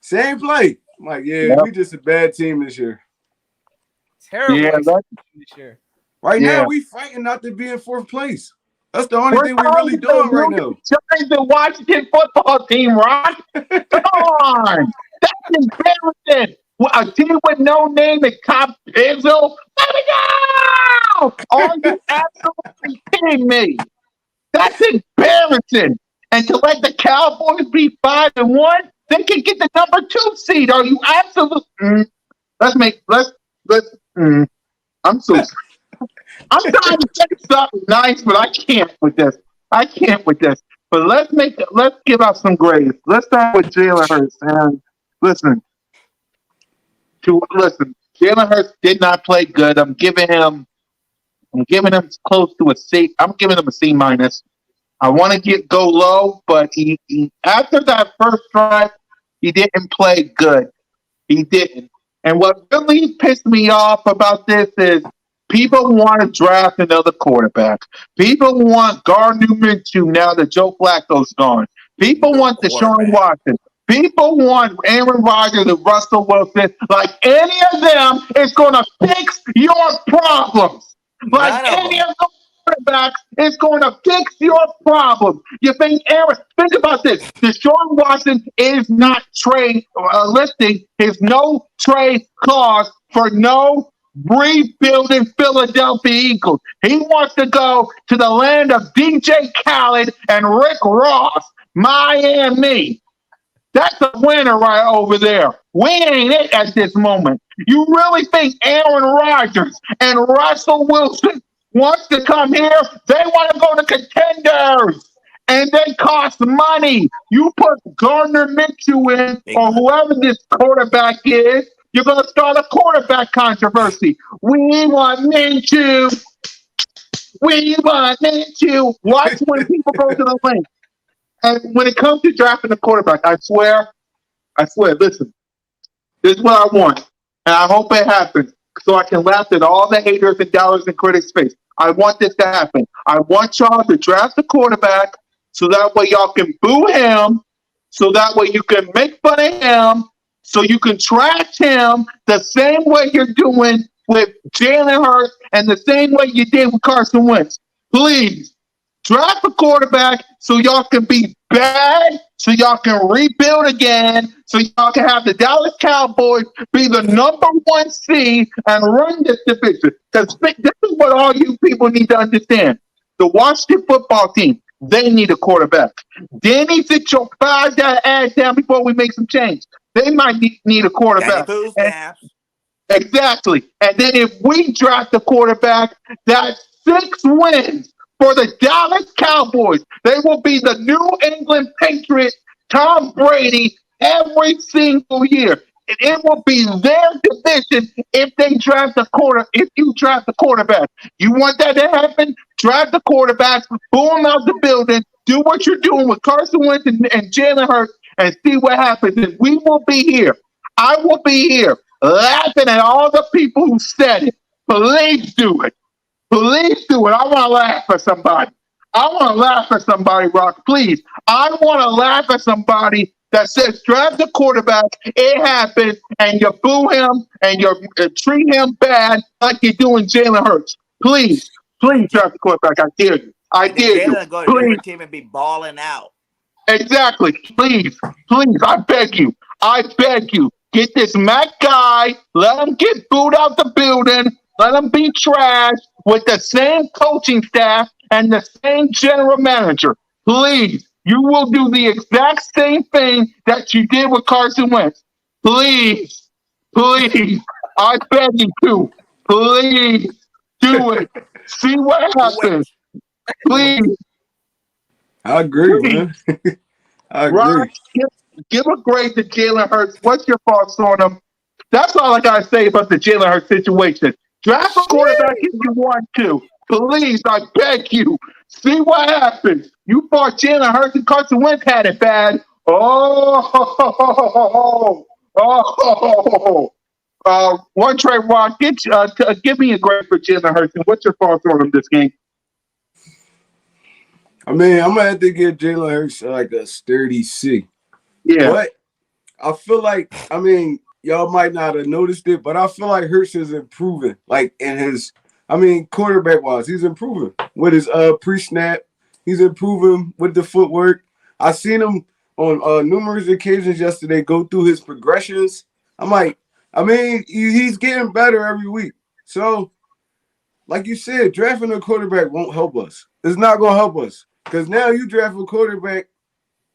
Same play. I'm like, we just a bad team this year. Terrible this year. Right now, we fighting not to be in 4th place. That's the only thing we're really doing right now. Join the Washington football team, Ron. Come on. That's embarrassing. A team with no name and Top Pizzle. Let me go! Are you absolutely kidding me? That's embarrassing. And to let the Cowboys be 5-1, they can get the number 2 seed. Are you absolutely? I'm so. I'm trying to say something nice, but I can't with this. But let's give out some grades. Let's start with Jalen Hurts. And listen, Jalen Hurts did not play good. I'm giving him close to a C. I'm giving him a C minus. I want to go low, but he after that first drive, he didn't play good. He didn't. And what really pissed me off about this is people want to draft another quarterback. People want Gardner Minshew now that Joe Flacco's gone. People want Deshaun Watson. People want Aaron Rodgers and Russell Wilson. Like any of them is going to fix your problems. Like any of the quarterbacks is going to fix your problems. You think think about this. Deshaun Watson is not listing his no trade clause for no rebuilding Philadelphia Eagles. He wants to go to the land of DJ Khaled and Rick Ross, Miami. That's a winner right over there. We ain't it at this moment. You really think Aaron Rodgers and Russell Wilson wants to come here? They want to go to contenders, and they cost money. You put Gardner Minshew in, or whoever this quarterback is, you're going to start a quarterback controversy. We want Minshew. Watch when people go to the link. And when it comes to drafting a quarterback, I swear, listen, this is what I want. And I hope it happens so I can laugh at all the haters and doubters and critics' face. I want this to happen. I want y'all to draft a quarterback so that way y'all can boo him, so that way you can make fun of him, so you can trash him the same way you're doing with Jalen Hurts and the same way you did with Carson Wentz. Please. Draft a quarterback so y'all can be bad, so y'all can rebuild again, so y'all can have the Dallas Cowboys be the number 1 seed and run this division. Because this is what all you people need to understand. The Washington football team, they need a quarterback. Danny, sit your 5 ass down before we make some change. They might need a quarterback. Exactly. And then if we draft the quarterback, that's 6 wins for the Dallas Cowboys. They will be the New England Patriots, Tom Brady, every single year. And it will be their division if they draft the if you draft the quarterback. You want that to happen? Draft the quarterback, boom out the building, do what you're doing with Carson Wentz and Jalen Hurts, and see what happens. And we will be here. I will be here laughing at all the people who said it. Please do it. Please do it. I want to laugh at somebody. I want to laugh at somebody, Rock. Please. I want to laugh at somebody that says draft the quarterback, it happened, and you boo him and you treat him bad like you're doing Jalen Hurts. Please, please draft the quarterback. I dare you. I dare you. Jalen go to a different team and be balling out. Exactly. Please, please, I beg you. I beg you. Get this Mac guy, let him get booed out the building, let him be trash with the same coaching staff and the same general manager. Please, you will do the exact same thing that you did with Carson Wentz. Please, please, I beg you to. Please, do it. See what happens. Please. I agree, man. I agree. Rob, give a grade to Jalen Hurts. What's your thoughts on him? That's all I got to say about the Jalen Hurts situation. Draft a quarterback if you want to. Please, I beg you. See what happens. You thought Jalen Hurts and Carson Wentz had it bad. One Trey Rock, give me a grade for Jalen Hurts. And what's your thoughts on him this game? I mean, I'm gonna have to give Jalen Hurts like a sturdy C. Yeah. But I feel like, I mean, y'all might not have noticed it, but I feel like Hurts is improving. Like in his, I mean, quarterback wise, he's improving with his pre-snap. He's improving with the footwork. I seen him on numerous occasions yesterday go through his progressions. I'm like, I mean, he's getting better every week. So, like you said, drafting a quarterback won't help us. It's not gonna help us. Because now you draft a quarterback,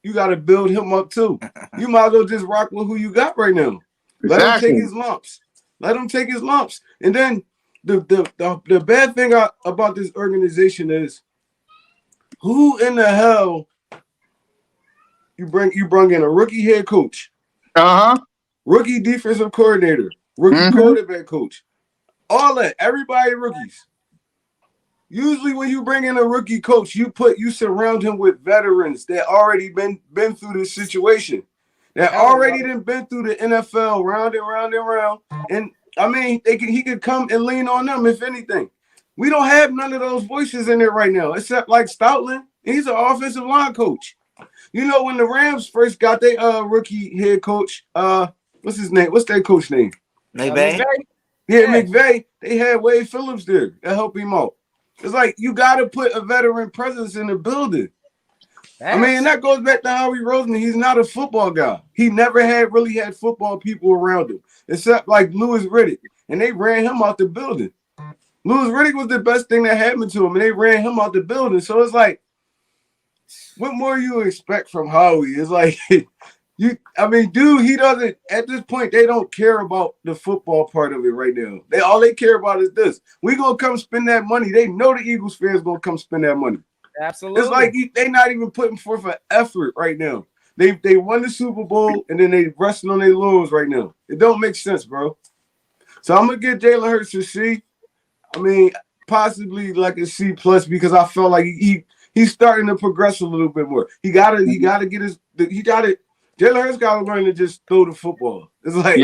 you got to build him up too. You might as well just rock with who you got right now. Let him take his lumps. Let him take his lumps. And then the bad thing about this organization is, who in the hell you bring in a rookie head coach, rookie defensive coordinator, rookie quarterback coach, all that, everybody rookies. Usually when you bring in a rookie coach, you surround him with veterans that already been through this situation. That already been through the NFL round and round and round. And I mean, he could come and lean on them if anything. We don't have none of those voices in there right now, except like Stoutland. He's an offensive line coach. You know, when the Rams first got their rookie head coach, what's his name? What's their coach name? McVay? Yeah, McVay. They had Wade Phillips there to help him out. It's like you got to put a veteran presence in the building. I mean, that goes back to Howie Roseman. He's not a football guy. He never really had football people around him, except like Louis Riddick, and they ran him out the building. Louis Riddick was the best thing that happened to him, and they ran him out the building. So it's like, what more you expect from Howie? It's like, dude, he doesn't, at this point, they don't care about the football part of it right now. All they care about is this. We're going to come spend that money. They know the Eagles fans going to come spend that money. Absolutely. It's like they not even putting forth an effort right now. They won the Super Bowl, and then they resting on their laurels right now. It don't make sense, bro. So I'm going to give Jalen Hurts a C. I mean, possibly like a C+, because I felt like he's starting to progress a little bit more. Jalen Hurts got to learn to just throw the football. It's like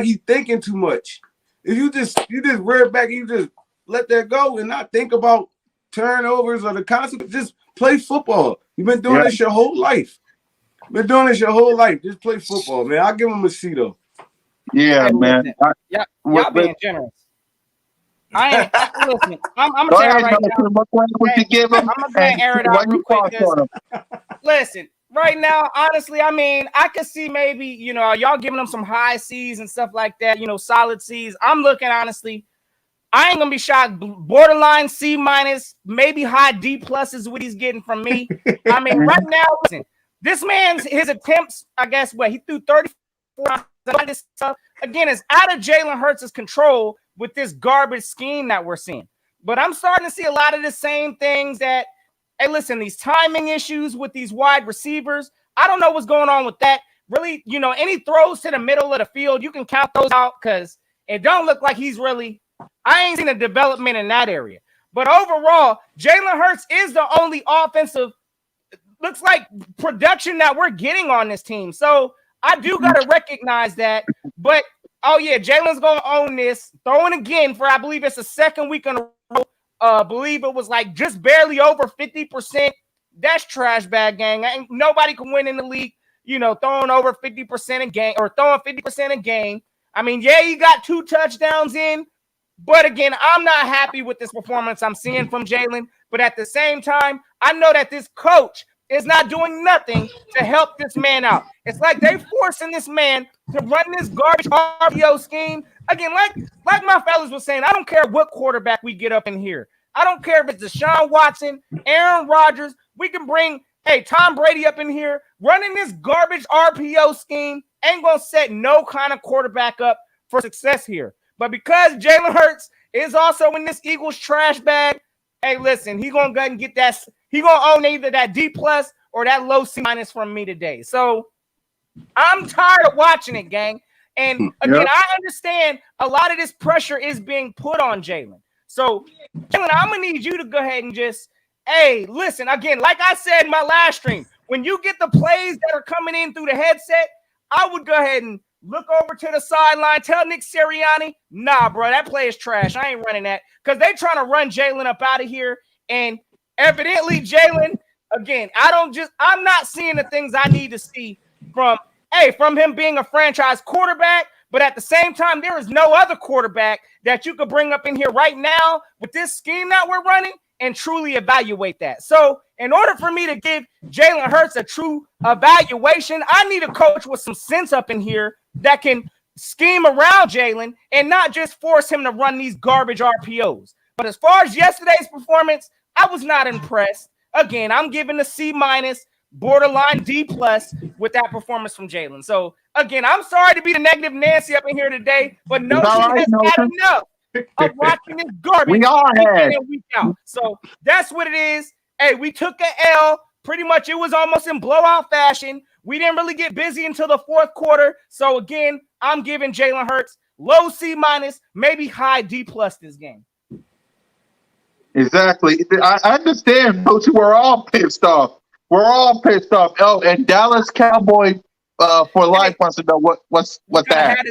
he's thinking too much. If you just rear back, you just let that go and not think about turnovers or the consequences. Just play football. You've been doing this your whole life. Just play football, man. I'll give him a C though. Yeah, man. Y'all being generous. Listen, I'm gonna tell you right now. I'm gonna air it out real quick. Listen. Right now, honestly, I mean, I could see maybe, y'all giving them some high C's and stuff like that, solid C's. I'm looking, honestly, I ain't going to be shocked. Borderline C-, maybe high D+ is what he's getting from me. I mean, right now, listen, this man's, his attempts, I guess, he threw 30 this stuff, again, it's out of Jalen Hurts' control with this garbage scheme that we're seeing. But I'm starting to see a lot of the same things that, hey, listen, these timing issues with these wide receivers, I don't know what's going on with that. Really, any throws to the middle of the field, you can count those out because it don't look like he's really, I ain't seen a development in that area. But overall, Jalen Hurts is the only offensive, looks like, production that we're getting on this team. So I do got to recognize that. But, oh, yeah, Jalen's going to own this. Throwing again for, I believe it's the second week in a row. I believe it was like just barely over 50%. That's trash bag gang. Ain't nobody can win in the league, throwing over 50% a game or throwing 50% a game. I mean, yeah, he got 2 touchdowns in. But again, I'm not happy with this performance I'm seeing from Jalen. But at the same time, I know that this coach is not doing nothing to help this man out. It's like they forcing this man to run this garbage RPO scheme. Again, like my fellas was saying, I don't care what quarterback we get up in here. I don't care if it's Deshaun Watson, Aaron Rodgers. We can bring, Tom Brady up in here. Running this garbage RPO scheme ain't going to set no kind of quarterback up for success here. But because Jalen Hurts is also in this Eagles trash bag, hey, listen, he's going to go ahead and get that. He's going to own either that D+ or that low C- from me today. So I'm tired of watching it, gang. And again, I understand a lot of this pressure is being put on Jalen. So, Jalen, I'm going to need you to go ahead and just, listen, again, like I said in my last stream, when you get the plays that are coming in through the headset, I would go ahead and look over to the sideline, tell Nick Sirianni, nah, bro, that play is trash. I ain't running that because they trying to run Jalen up out of here. And evidently, Jalen, again, I'm not seeing the things I need to see from him being a franchise quarterback. But at the same time, there is no other quarterback that you could bring up in here right now with this scheme that we're running and truly evaluate that. So in order for me to give Jalen Hurts a true evaluation, I need a coach with some sense up in here that can scheme around Jalen and not just force him to run these garbage RPOs. But as far as yesterday's performance, I was not impressed. Again, I'm giving a C-, borderline D+ with that performance from Jalen. So again, I'm sorry to be the negative Nancy up in here today, but Notion has had enough of watching this garbage week in and week out. So that's what it is. Hey, we took an L. Pretty much it was almost in blowout fashion. We didn't really get busy until the fourth quarter. So again, I'm giving Jalen Hurts low C-, maybe high D+ this game. Exactly. I understand, Coach. We're all pissed off. We're all pissed off. Oh, and Dallas Cowboy for life wants to know what's that.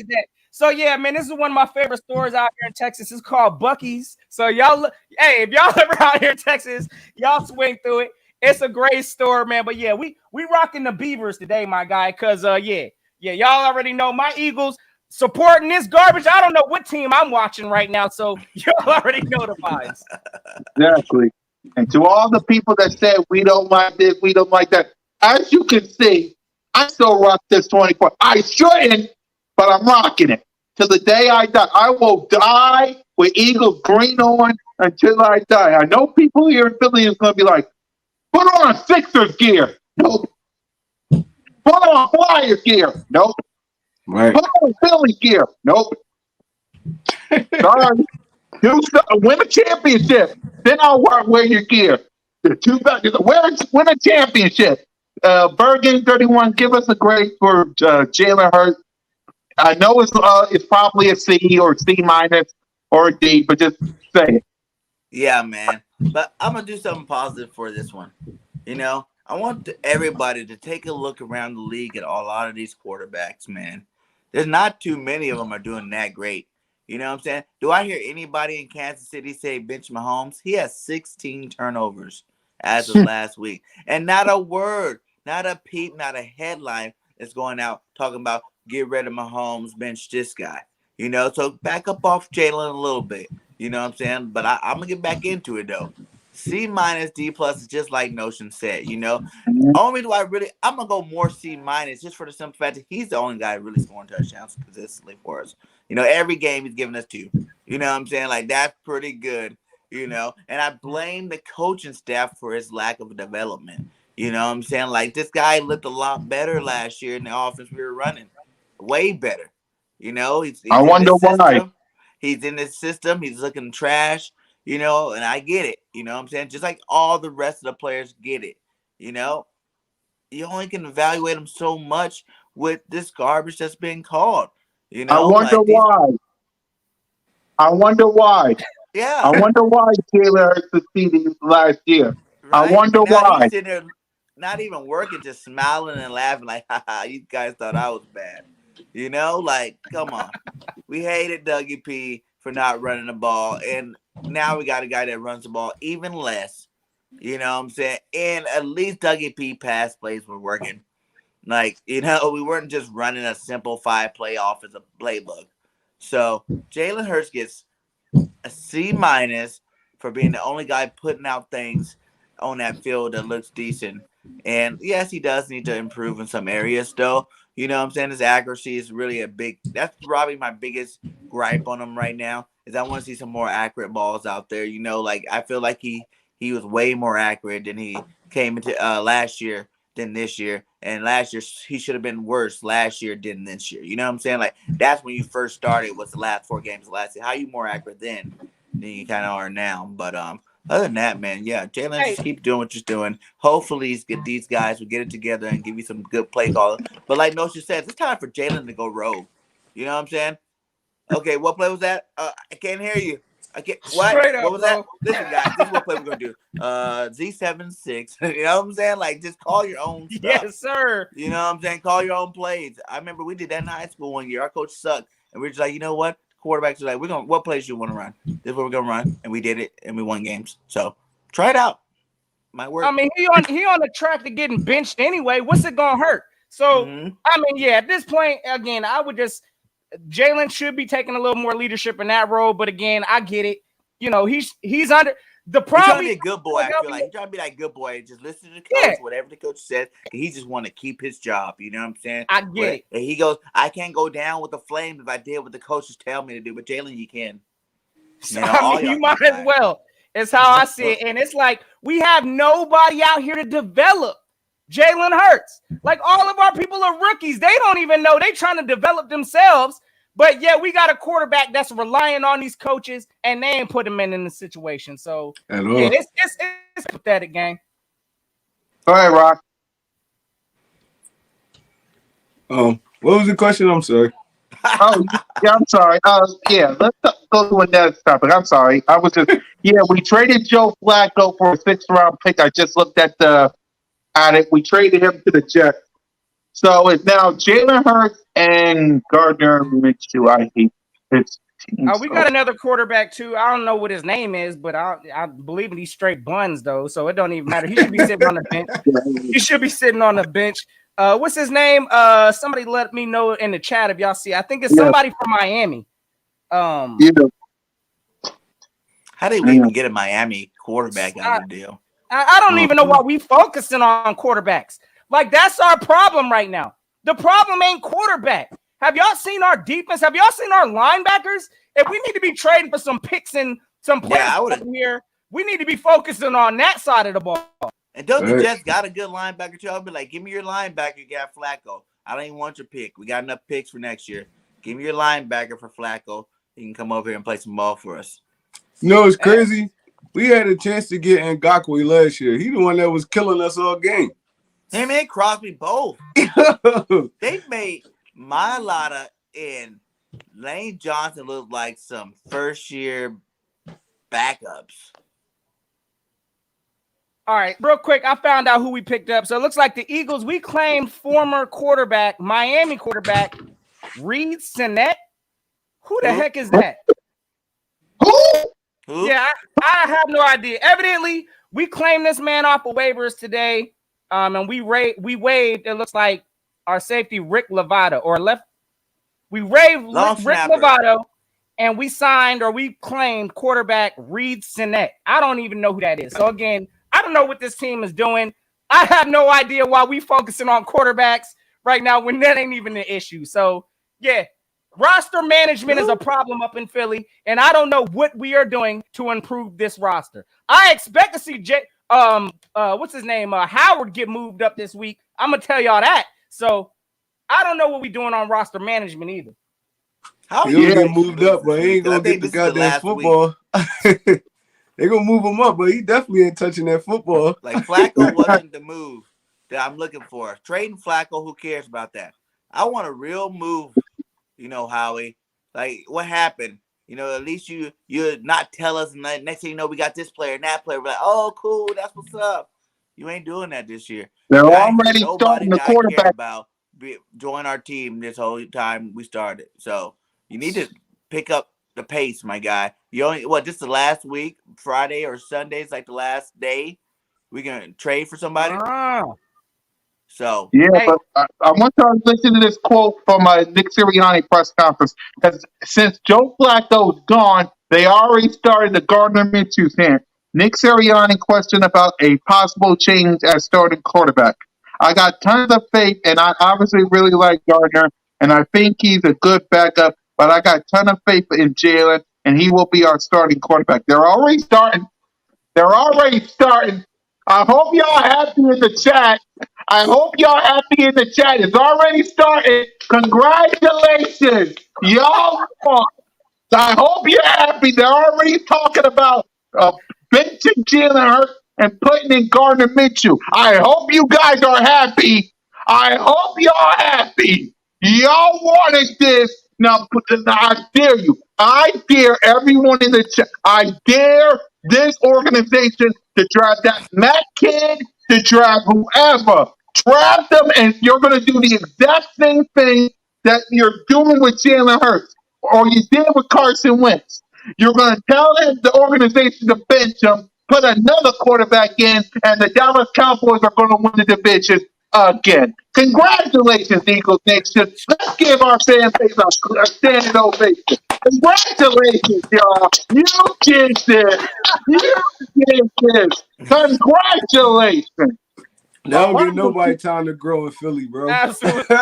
So yeah, man, this is one of my favorite stores out here in Texas. It's called Buc-ee's. So y'all, if y'all ever out here in Texas, y'all swing through it. It's a great store, man. But yeah, we rocking the Beavers today, my guy. Cause y'all already know my Eagles supporting this garbage. I don't know what team I'm watching right now, so y'all already know the vibes. Exactly. And to all the people that said we don't like this, we don't like that, as you can see, I still rock this 24. I shouldn't, but I'm rocking it. Till the day I die. I will die with Eagles green on until I die. I know people here in Philly is going to be like, put on Sixers gear. Nope. Put on Flyers gear. Nope. Right. Put on Philly gear. Nope. Sorry. Win a championship. Then I'll wear your gear. Win a championship. Birdgang 31, give us a grade for Jalen Hurts. I know it's probably a C or C- or a D, but just say it. Yeah, man. But I'm going to do something positive for this one. I want everybody to take a look around the league at a lot of these quarterbacks, man. There's not too many of them are doing that great. You know what I'm saying? Do I hear anybody in Kansas City say bench Mahomes? He has 16 turnovers as of last week. And not a word, not a peep, not a headline is going out talking about get rid of Mahomes, bench this guy. So back up off Jalen a little bit. You know what I'm saying? But I'm going to get back into it, though. C-, D+ is just like Notion said, Only do I'm going to go more C- just for the simple fact that he's the only guy really scoring touchdowns consistently for us. Every game he's giving us 2. You know what I'm saying? Like, that's pretty good, And I blame the coaching staff for his lack of development. You know what I'm saying? Like, this guy looked a lot better last year in the offense we were running. way better. You know, he's I in wonder this why. system. He's in this system. He's looking trash. You know, and I get it. You know what I'm saying? Just like all the rest of the players get it. You know, you only can evaluate them so much with this garbage that's being called. You I know, wonder like these. why. I wonder why. I Yeah, wonder why Jalen Hurts succeeded last year. I right. wonder And now why. he's sitting there, not even working, just smiling and laughing, like, "Haha, you guys thought I was bad." You know, like, come on. We hated Dougie P for not running the ball, and now we got a guy that runs the ball even less. You know what I'm saying? And at least Dougie P pass plays were working. Like, you know, we weren't just running a simple 5-play offensive playbook. So Jalen Hurts gets a C- for being the only guy putting out things on that field that looks decent. And yes, he does need to improve in some areas though. You know what I'm saying? His accuracy is really that's probably my biggest gripe on him right now. Is I want to see some more accurate balls out there. You know, like I feel like he was way more accurate than he came into last year than this year. And last year he should have been worse last year than this year. You know what I'm saying? Like that's when you first started. Was the last 4 games of last year? How you more accurate then than you kind of are now? But other than that, man, yeah, Jalen, Hey, just keep doing what you're doing. Hopefully, these guys will get it together and give you some good play calling. But like Notion says, it's time for Jalen to go rogue. You know what I'm saying? Okay, what play was that? I can't hear you. I can't. What? straight What up, was that? bro. Listen, guys, this is what play we're gonna do. Z76. You know what I'm saying? Like, just call your own stuff. Yes, sir. You know what I'm saying? Call your own plays. I remember we did that in high school one year. Our coach sucked, and we were just like, you know what? Quarterbacks are like, what plays you want to run? This is what we're gonna run, and we did it, and we won games. So try it out. Might work. I mean, he on the track to getting benched anyway. What's it gonna hurt? So Mm-hmm. I mean, yeah, at this point, again, I would just Jalen should be taking a little more leadership in that role. But again, I get it. You know, he's under the He's trying to problem. be a good boy. I feel like he's trying to be that good boy. Just listen to the coach, Yeah. whatever the coach says. He just want to keep his job. You know what I'm saying? I get it. And he goes, I can't go down with the Flames if I did what the coaches tell me to do. But Jalen, you can. So, Man, I mean, you might as well. It's how I see it. And it's like we have nobody out here to develop Jalen Hurts. Like all of our people are rookies. They don't even know. They trying to develop themselves. But yeah, we got a quarterback that's relying on these coaches, and they ain't put him in the situation. So At all. yeah, it's pathetic, gang. All right, Rock. What was the question? I'm sorry. Oh, yeah, I'm sorry. Yeah, let's go to another topic. I'm sorry. We traded Joe Flacco for a 6th-round pick. I just looked at it. We traded him to the Jets. So it's now Jalen Hurts and Gardner Minshew. I hate his team. We got another quarterback too. I don't know what his name is, but I believe in these straight buns though, so it don't even matter. He should be sitting on the bench. He should be sitting on the bench. What's his name? Somebody let me know in the chat if y'all see. I think it's somebody from Miami. How did we even get a Miami quarterback out of the deal? I don't even know why we focusing on quarterbacks. Like that's our problem right now. The problem ain't quarterback. Have y'all seen our defense? Have y'all seen our linebackers? If we need to be trading for some picks and some players here, we need to be focusing on that side of the ball. And don't the Jets got a good linebacker too? I'll be like, give me your linebacker. You got Flacco. I don't even want your pick. We got enough picks for next year. Give me your linebacker for Flacco. He can come over here and play some ball for us. You know, it's crazy. We had a chance to get Ngakoue last year. He the one that was killing us all game. Him and Crosby both. They made Mailata and Lane Johnson look like some first-year backups. All right, real quick, I found out who we picked up. So it looks like the Eagles, we claimed former quarterback, Miami quarterback, Reed Sinnett. Who the heck is that? Who? Yeah, I have no idea. Evidently, we claimed this man off of waivers today, and we waived, it looks like, our safety, Rick Lovato, we waived Rick Lovato, and we signed or we claimed quarterback Reed Sinnett. I don't even know who that is. So again, I don't know what this team is doing. I have no idea why we focusing on quarterbacks right now when that ain't even an issue. So yeah, roster management is a problem up in Philly, and I don't know what we are doing to improve this roster. I expect to see what's his name, Howard get moved up this week. I'm gonna tell y'all that. So I don't know what we're doing on roster management either. How He'll Yeah. get moved up, but he ain't gonna get the goddamn football. They gonna move him up, but he definitely ain't touching that football. Like Flacco wasn't the move that I'm looking for. Trading Flacco, who cares about that? I want a real move, Howie. Like what happened? At least you not tell us. Next thing you know, we got this player and that player. We're like, oh, cool, that's what's up. You ain't doing that this year. They're I ain't already heard nobody starting the that I care quarterback. about join our team this whole time we started. So you need to pick up the pace, my guy. You only just the last week, Friday or Sunday is like the last day we gonna trade for somebody. So Yeah, but I want y'all to listen to this quote from Nick Sirianni press conference. Because since Joe Flacco's gone, they already started the Gardner Minshew's hand. Nick Sirianni questioned about a possible change as starting quarterback. I got tons of faith, and I obviously really like Gardner, and I think he's a good backup. But I got a ton of faith in Jalen, and he will be our starting quarterback. They're already starting. I hope y'all happy in the chat. It's already started. Congratulations. Y'all won. I hope you're happy. They're already talking about benching Jalen Hurts and putting in Gardner Minshew. I hope you guys are happy. I hope y'all happy. Y'all wanted this. Now, I dare you. I dare everyone in the chat. I dare this organization to draft that Matt kid, to draft whoever. Draft them, and you're going to do the exact same thing that you're doing with Jalen Hurts, or you did with Carson Wentz. You're going to tell the organization to bench him, put another quarterback in, and the Dallas Cowboys are going to win the division again. Congratulations, Eagles Nation. Let's give our fan base a standing ovation. Congratulations, y'all. You did this. Congratulations. They don't give nobody time to grow in Philly, bro. Absolutely.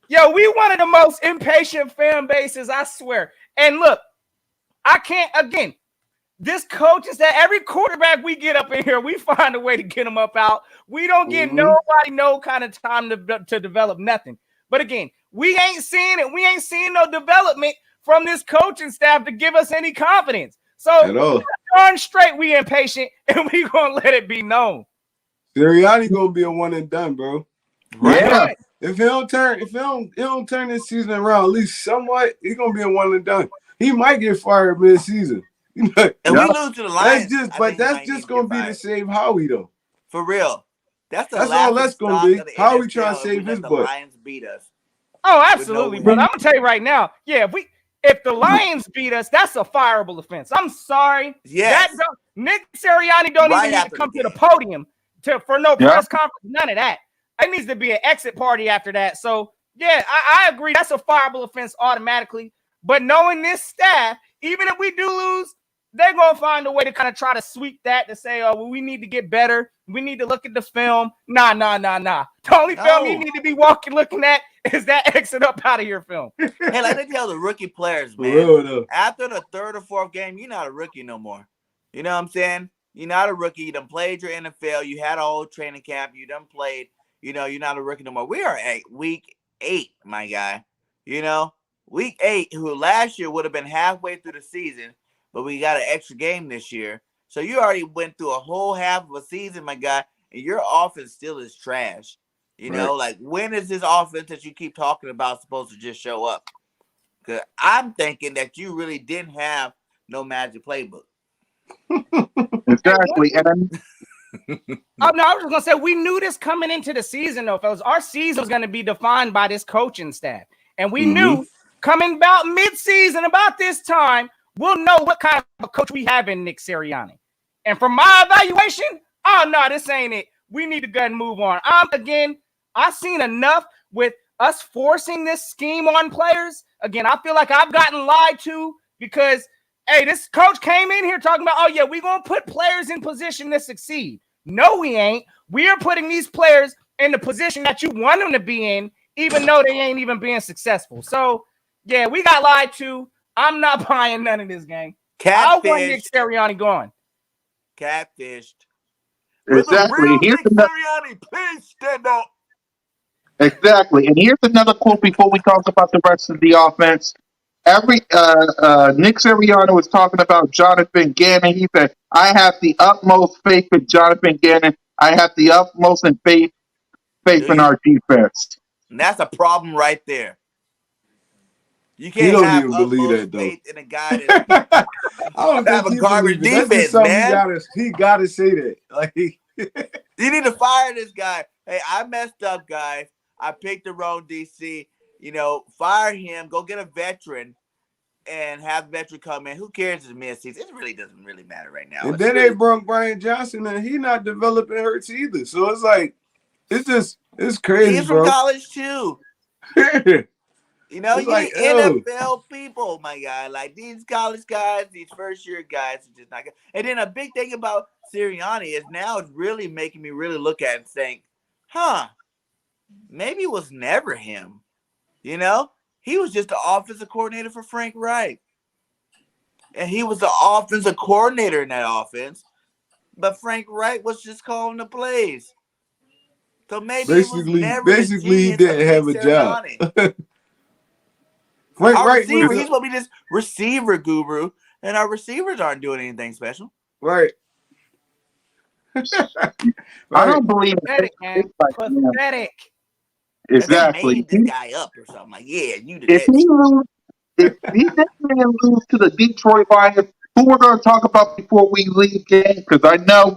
Yo, we one of the most impatient fan bases, I swear. And look, I can't, again, this coach is that every quarterback we get up in here, we find a way to get them up out. We don't get nobody no kind of time to develop nothing. But again, we ain't seeing it. We ain't seeing no development from this coaching staff to give us any confidence. So darn straight we impatient, and we gonna let it be known. Sirianni gonna be a one and done, bro. Yeah. If he don't turn this season around, at least somewhat, he's gonna be a one and done. He might get fired mid-season. And we lose to the Lions. That's just gonna be to save Howie though. For real. That's all that's gonna be. Howie trying to save his butt. The Lions beat us. Oh, absolutely, but I'm gonna tell you right now. Yeah, if the Lions beat us, that's a fireable offense. I'm sorry. Yes. Nick Sirianni don't even need to come to the podium for no press conference. None of that. It needs to be an exit party after that. So yeah, I agree. That's a fireable offense automatically. But knowing this staff, even if we do lose, they're gonna find a way to kind of try to sweep that to say, oh, well, we need to get better. We need to look at the film. Nah. The only film you need to be looking at is that exit up out of your film. Hey, like they tell the rookie players, man, after the third or fourth game, you're not a rookie no more. You know what I'm saying? You're not a rookie. You done played your NFL. You had a whole training camp. You done played. You're not a rookie no more. We are at week 8, my guy. Week 8, who last year would have been halfway through the season, but we got an extra game this year. So you already went through a whole half of a season, my guy, and your offense still is trash. Like when is this offense that you keep talking about supposed to just show up? Because I'm thinking that you really didn't have no magic playbook. Exactly. I was just gonna say we knew this coming into the season, though, fellas. Our season was gonna be defined by this coaching staff, and we knew coming about mid-season, about this time, we'll know what kind of a coach we have in Nick Sirianni. And from my evaluation, oh no, this ain't it. We need to go and move on. I've seen enough with us forcing this scheme on players. Again, I feel like I've gotten lied to because, hey, this coach came in here talking about, oh yeah, we're gonna put players in position to succeed. No, we ain't. We are putting these players in the position that you want them to be in, even though they ain't even being successful. So yeah, we got lied to. I'm not buying none of this, gang. I want Nick Sirianni gone. Catfished. Exactly. Nick Sirianni, please stand up. Exactly. And here's another quote before we talk about the rest of the offense. Nick Sirianni was talking about Jonathan Gannon. He said, "I have the utmost faith in Jonathan Gannon. I have the utmost faith Do in you? our defense." And that's a problem right there. You He can't don't have even believe utmost that though. faith in a guy that I don't have think a he garbage believes it. That's just defense, something man. he gotta say that. Like You need to fire this guy. Hey, I messed up, guys. I picked the wrong DC. Fire him. Go get a veteran and have the veteran come in. Who cares if it's mid-season? It really doesn't really matter right now. and then they brought Brian Johnson and he not developing hurts either. So it's like it's crazy, He's from bro. college too. It's You like, need ew. NFL people, my guy. Like these college guys, these first-year guys are just not good. And then a big thing about Sirianni is now it's really making me really look at it and think, maybe it was never him. He was just the offensive coordinator for Frank Reich. And he was the offensive coordinator in that offense. But Frank Reich was just calling the plays. So maybe it was never the Basically, he genius of didn't Nick have a job. Sirianni. Frank Our Wright receiver, was he's supposed to be this receiver guru, and our receivers aren't doing anything special. right. I don't believe Pathetic, it. man. It's like, yeah, Pathetic. Because they exactly. made this guy up or something. Like, yeah, you did If that. he lose, if he this man lose to the Detroit Lions, who we're going to talk about before we leave, game, because I know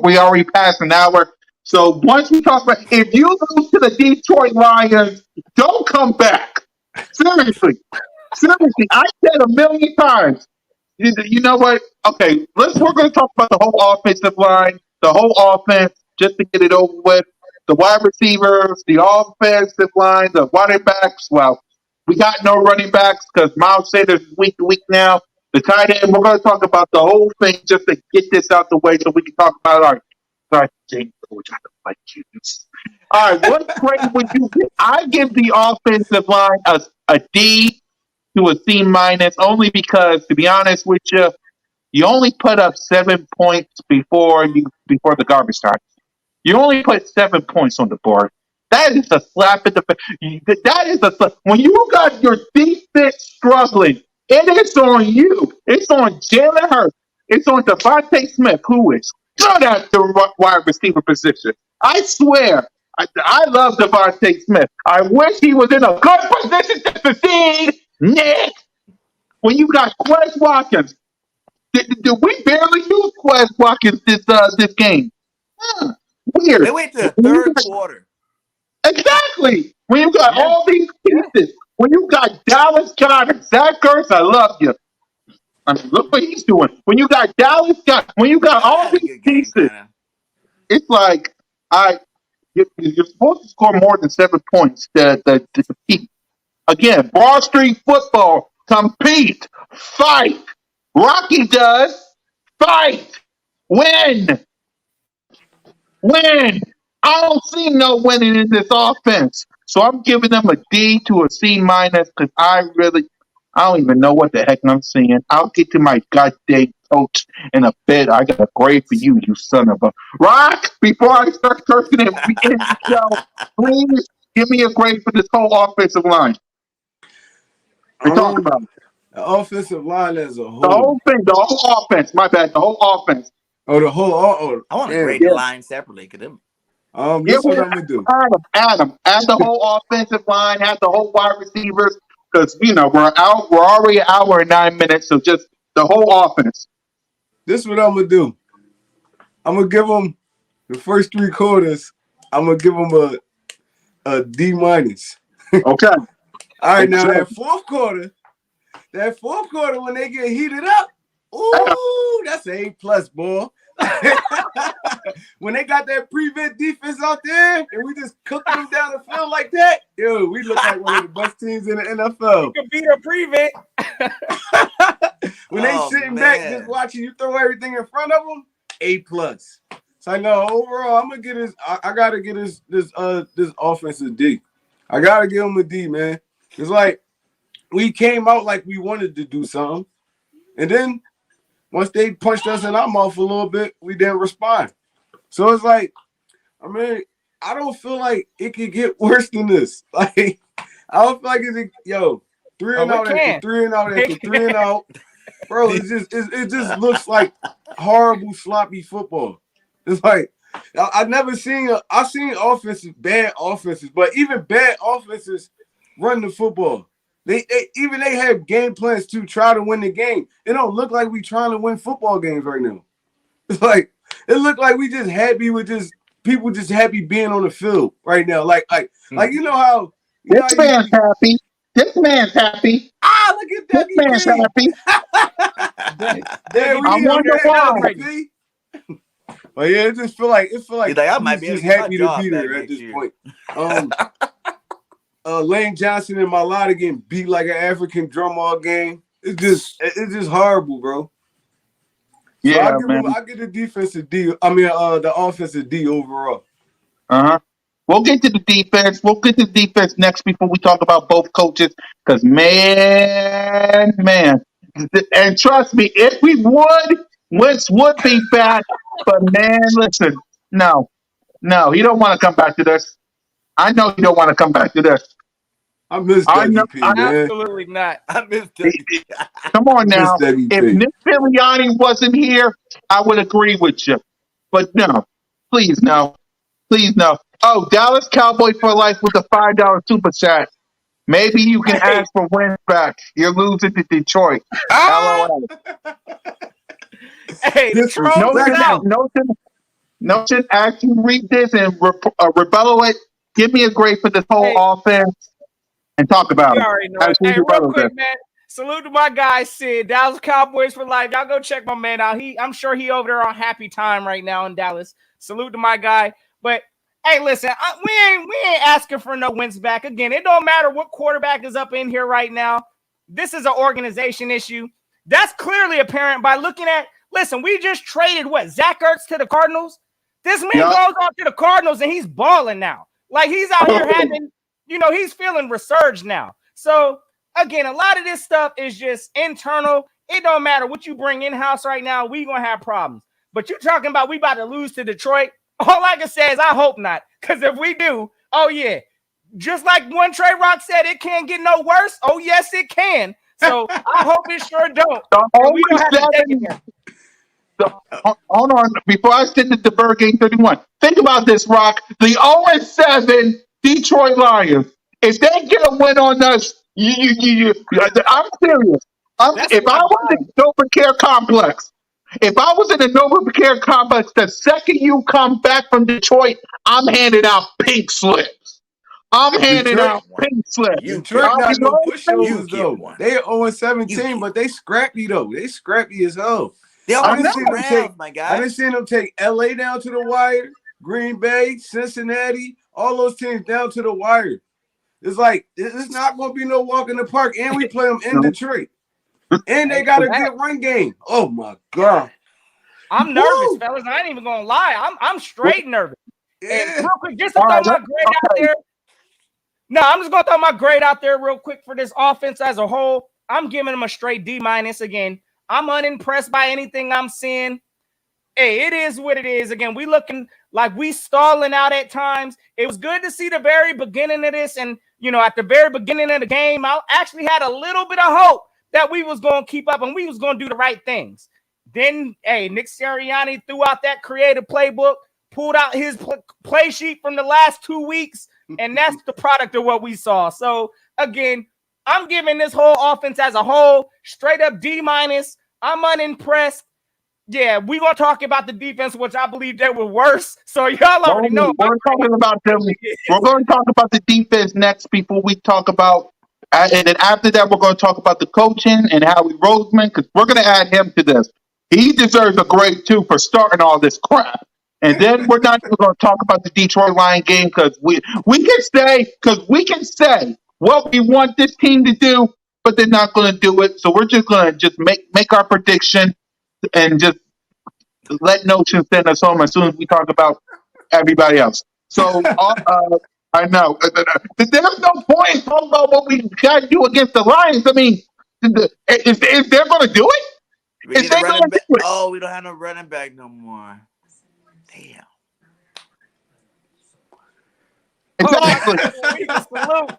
we already passed an hour. So once we talk about, if you lose to the Detroit Lions, don't come back. Seriously, I said a million times. You know what? Okay, we're going to talk about the whole offensive line, the whole offense, just to get it over with. The wide receivers, the offensive line, the running backs. Well, we got no running backs because Miles Sanders is week to week now. The tight end. We're going to talk about the whole thing just to get this out the way so we can talk about our. Sorry, James, coach, I don't like you. All right, what grade would you give? I give the offensive line a D to a C minus only because, to be honest with you, you only put up 7 points before the garbage time. You only put 7 points on the board. That is a slap in the face. That is a slap. When you got your defense struggling, it is on you. It's on Jalen Hurts. It's on Devontae Smith, who is good at the wide receiver position. I swear, I love Devontae Smith. I wish he was in a good position to succeed, Nick. When you got Quez Watkins, did we barely use Quez Watkins this game? Weird. They went to the third quarter. Exactly. When you got all these pieces, when you got Dallas Goedert, Zach Ertz, I love you. I mean, look what he's doing. When you got Dallas Goedert, when you got all these pieces, it's like you're supposed to score more than 7 points to compete. Again, Broad Street football, compete, fight. Rocky does, fight, win. Win. I don't see no winning in this offense. So I'm giving them a D to a C minus because I don't even know what the heck I'm seeing. I'll get to my goddamn coach in a bit. I got a grade for you, you son of a rock. Before I start cursing and we end the show, please give me a grade for this whole offensive line. We talk about it. The offensive line as a whole. The whole thing, the whole offense. My bad, the whole offense. Oh, the whole. I want to grade the line separately. This is what I'm gonna do. Add the whole offensive line, add the whole wide receivers, because we're already an hour and 9 minutes, so just the whole offense. This is what I'm gonna do. I'm gonna give them the first 3 quarters. I'm gonna give them a D minus. Okay. All right, now that fourth quarter when they get heated up, ooh, that's an A+, boy. When they got that prevent defense out there and we just cooked them down the field like that, yo, we look like one of the best teams in the NFL. You can beat a prevent. When they sitting back just watching you throw everything in front of them, A+. So I know overall I'm gonna get his. I gotta get this offensive D. I gotta give him a D, man. It's like we came out like we wanted to do something, and then once they punched us in our mouth a little bit, we didn't respond. So it's like, I mean, I don't feel like it could get worse than this. Like, I don't feel like it's yo 3 and out after 3 and out after 3 and out, bro. It just looks like horrible sloppy football. It's like I've never seen I've seen bad offenses, but even bad offenses run the football. They have game plans to try to win the game. It don't look like we trying to win football games right now. It's like it looked like we just happy with just people just happy being on the field right now. Like you know how this man's happy. This man's happy. Ah, look at that. This man's happy. I wonder why. But yeah, it just feel like I might be just happy to be there at this point. Lane Johnson and Malata getting beat like an African drum all game. It's just horrible, bro. So yeah, I get the defensive D. I mean, the offensive D overall. We'll get to the defense. We'll get to the defense next before we talk about both coaches. Because man, and trust me, if we would, Wentz would be back. But man, listen, no, you don't want to come back to this. I know you don't want to come back to this. I miss WP, man. Absolutely not. I miss WP. Come on now. If Nick Sirianni wasn't here, I would agree with you. But no, please no. Oh, Dallas Cowboy for life with a $5 super chat. Maybe you can ask for wins back. You're losing to Detroit. LOL. Hey, Notion, as you read this and rebuttal it, give me a grade for this whole offense and talk about it. Already know it. Hey, real quick, man. Salute to my guy, Sid. Dallas Cowboys for life. Y'all go check my man out. I'm sure he over there on happy time right now in Dallas. Salute to my guy. But hey, listen, we ain't asking for no wins back. Again, it don't matter what quarterback is up in here right now. This is an organization issue. That's clearly apparent by looking at. Listen, we just traded Zach Ertz to the Cardinals. This man goes off to the Cardinals and he's balling now. Like he's out here having, he's feeling resurged now. So again, a lot of this stuff is just internal. It don't matter what you bring in-house right now. We gonna have problems. But you're talking about we about to lose to Detroit. All I can say is I hope not. Because if we do, oh yeah. Just like one Trey Rock said, it can't get no worse. Oh yes, it can. So I hope it sure don't. We don't have to take it there. Hold on. Before I send it to Birdgang 31, think about this, Rock. The 0-7 Detroit Lions. If they get a win on us, I'm serious. If I was in the Nova Care Complex, the second you come back from Detroit, I'm handing out pink slips. Detroit got no pushovers, though. They 0-17, but they scrappy, though. They scrappy as hell. I didn't see them take LA down to the wire, Green Bay, Cincinnati, all those teams down to the wire. It's like it's not going to be no walk in the park, and we play them in Detroit, and they got a good run game. Oh my god, I'm nervous, fellas. I ain't even gonna lie. I'm straight nervous. Yeah. And real quick, just to throw my grade out there. No, I'm just gonna throw my grade out there real quick for this offense as a whole. I'm giving them a straight D- again. I'm unimpressed by anything I'm seeing. Hey, it is what it is. Again, we looking like we stalling out at times. It was good to see the very beginning of this. And, at the very beginning of the game, I actually had a little bit of hope that we was going to keep up and we was going to do the right things. Then, Nick Sirianni threw out that creative playbook, pulled out his play sheet from the last 2 weeks, and that's the product of what we saw. So, again, I'm giving this whole offense as a whole straight up D-. I'm unimpressed. Yeah, we're going to talk about the defense, which I believe they were worse. So y'all already know. We're talking about them. We're going to talk about the defense next before we talk about, and then after that, we're going to talk about the coaching and Howie Roseman, because we're going to add him to this. He deserves a grade too for starting all this crap. And then we're not even going to talk about the Detroit Lion game because we can say what we want this team to do, but they're not going to do it. So we're just going to make our prediction and just let Notion send us home as soon as we talk about everybody else. So I know there's no point in talking about what we got to do against the Lions. I mean, is they're going to do it? We need a running back. Oh, we don't have no running back no more. Damn. Exactly. Salute.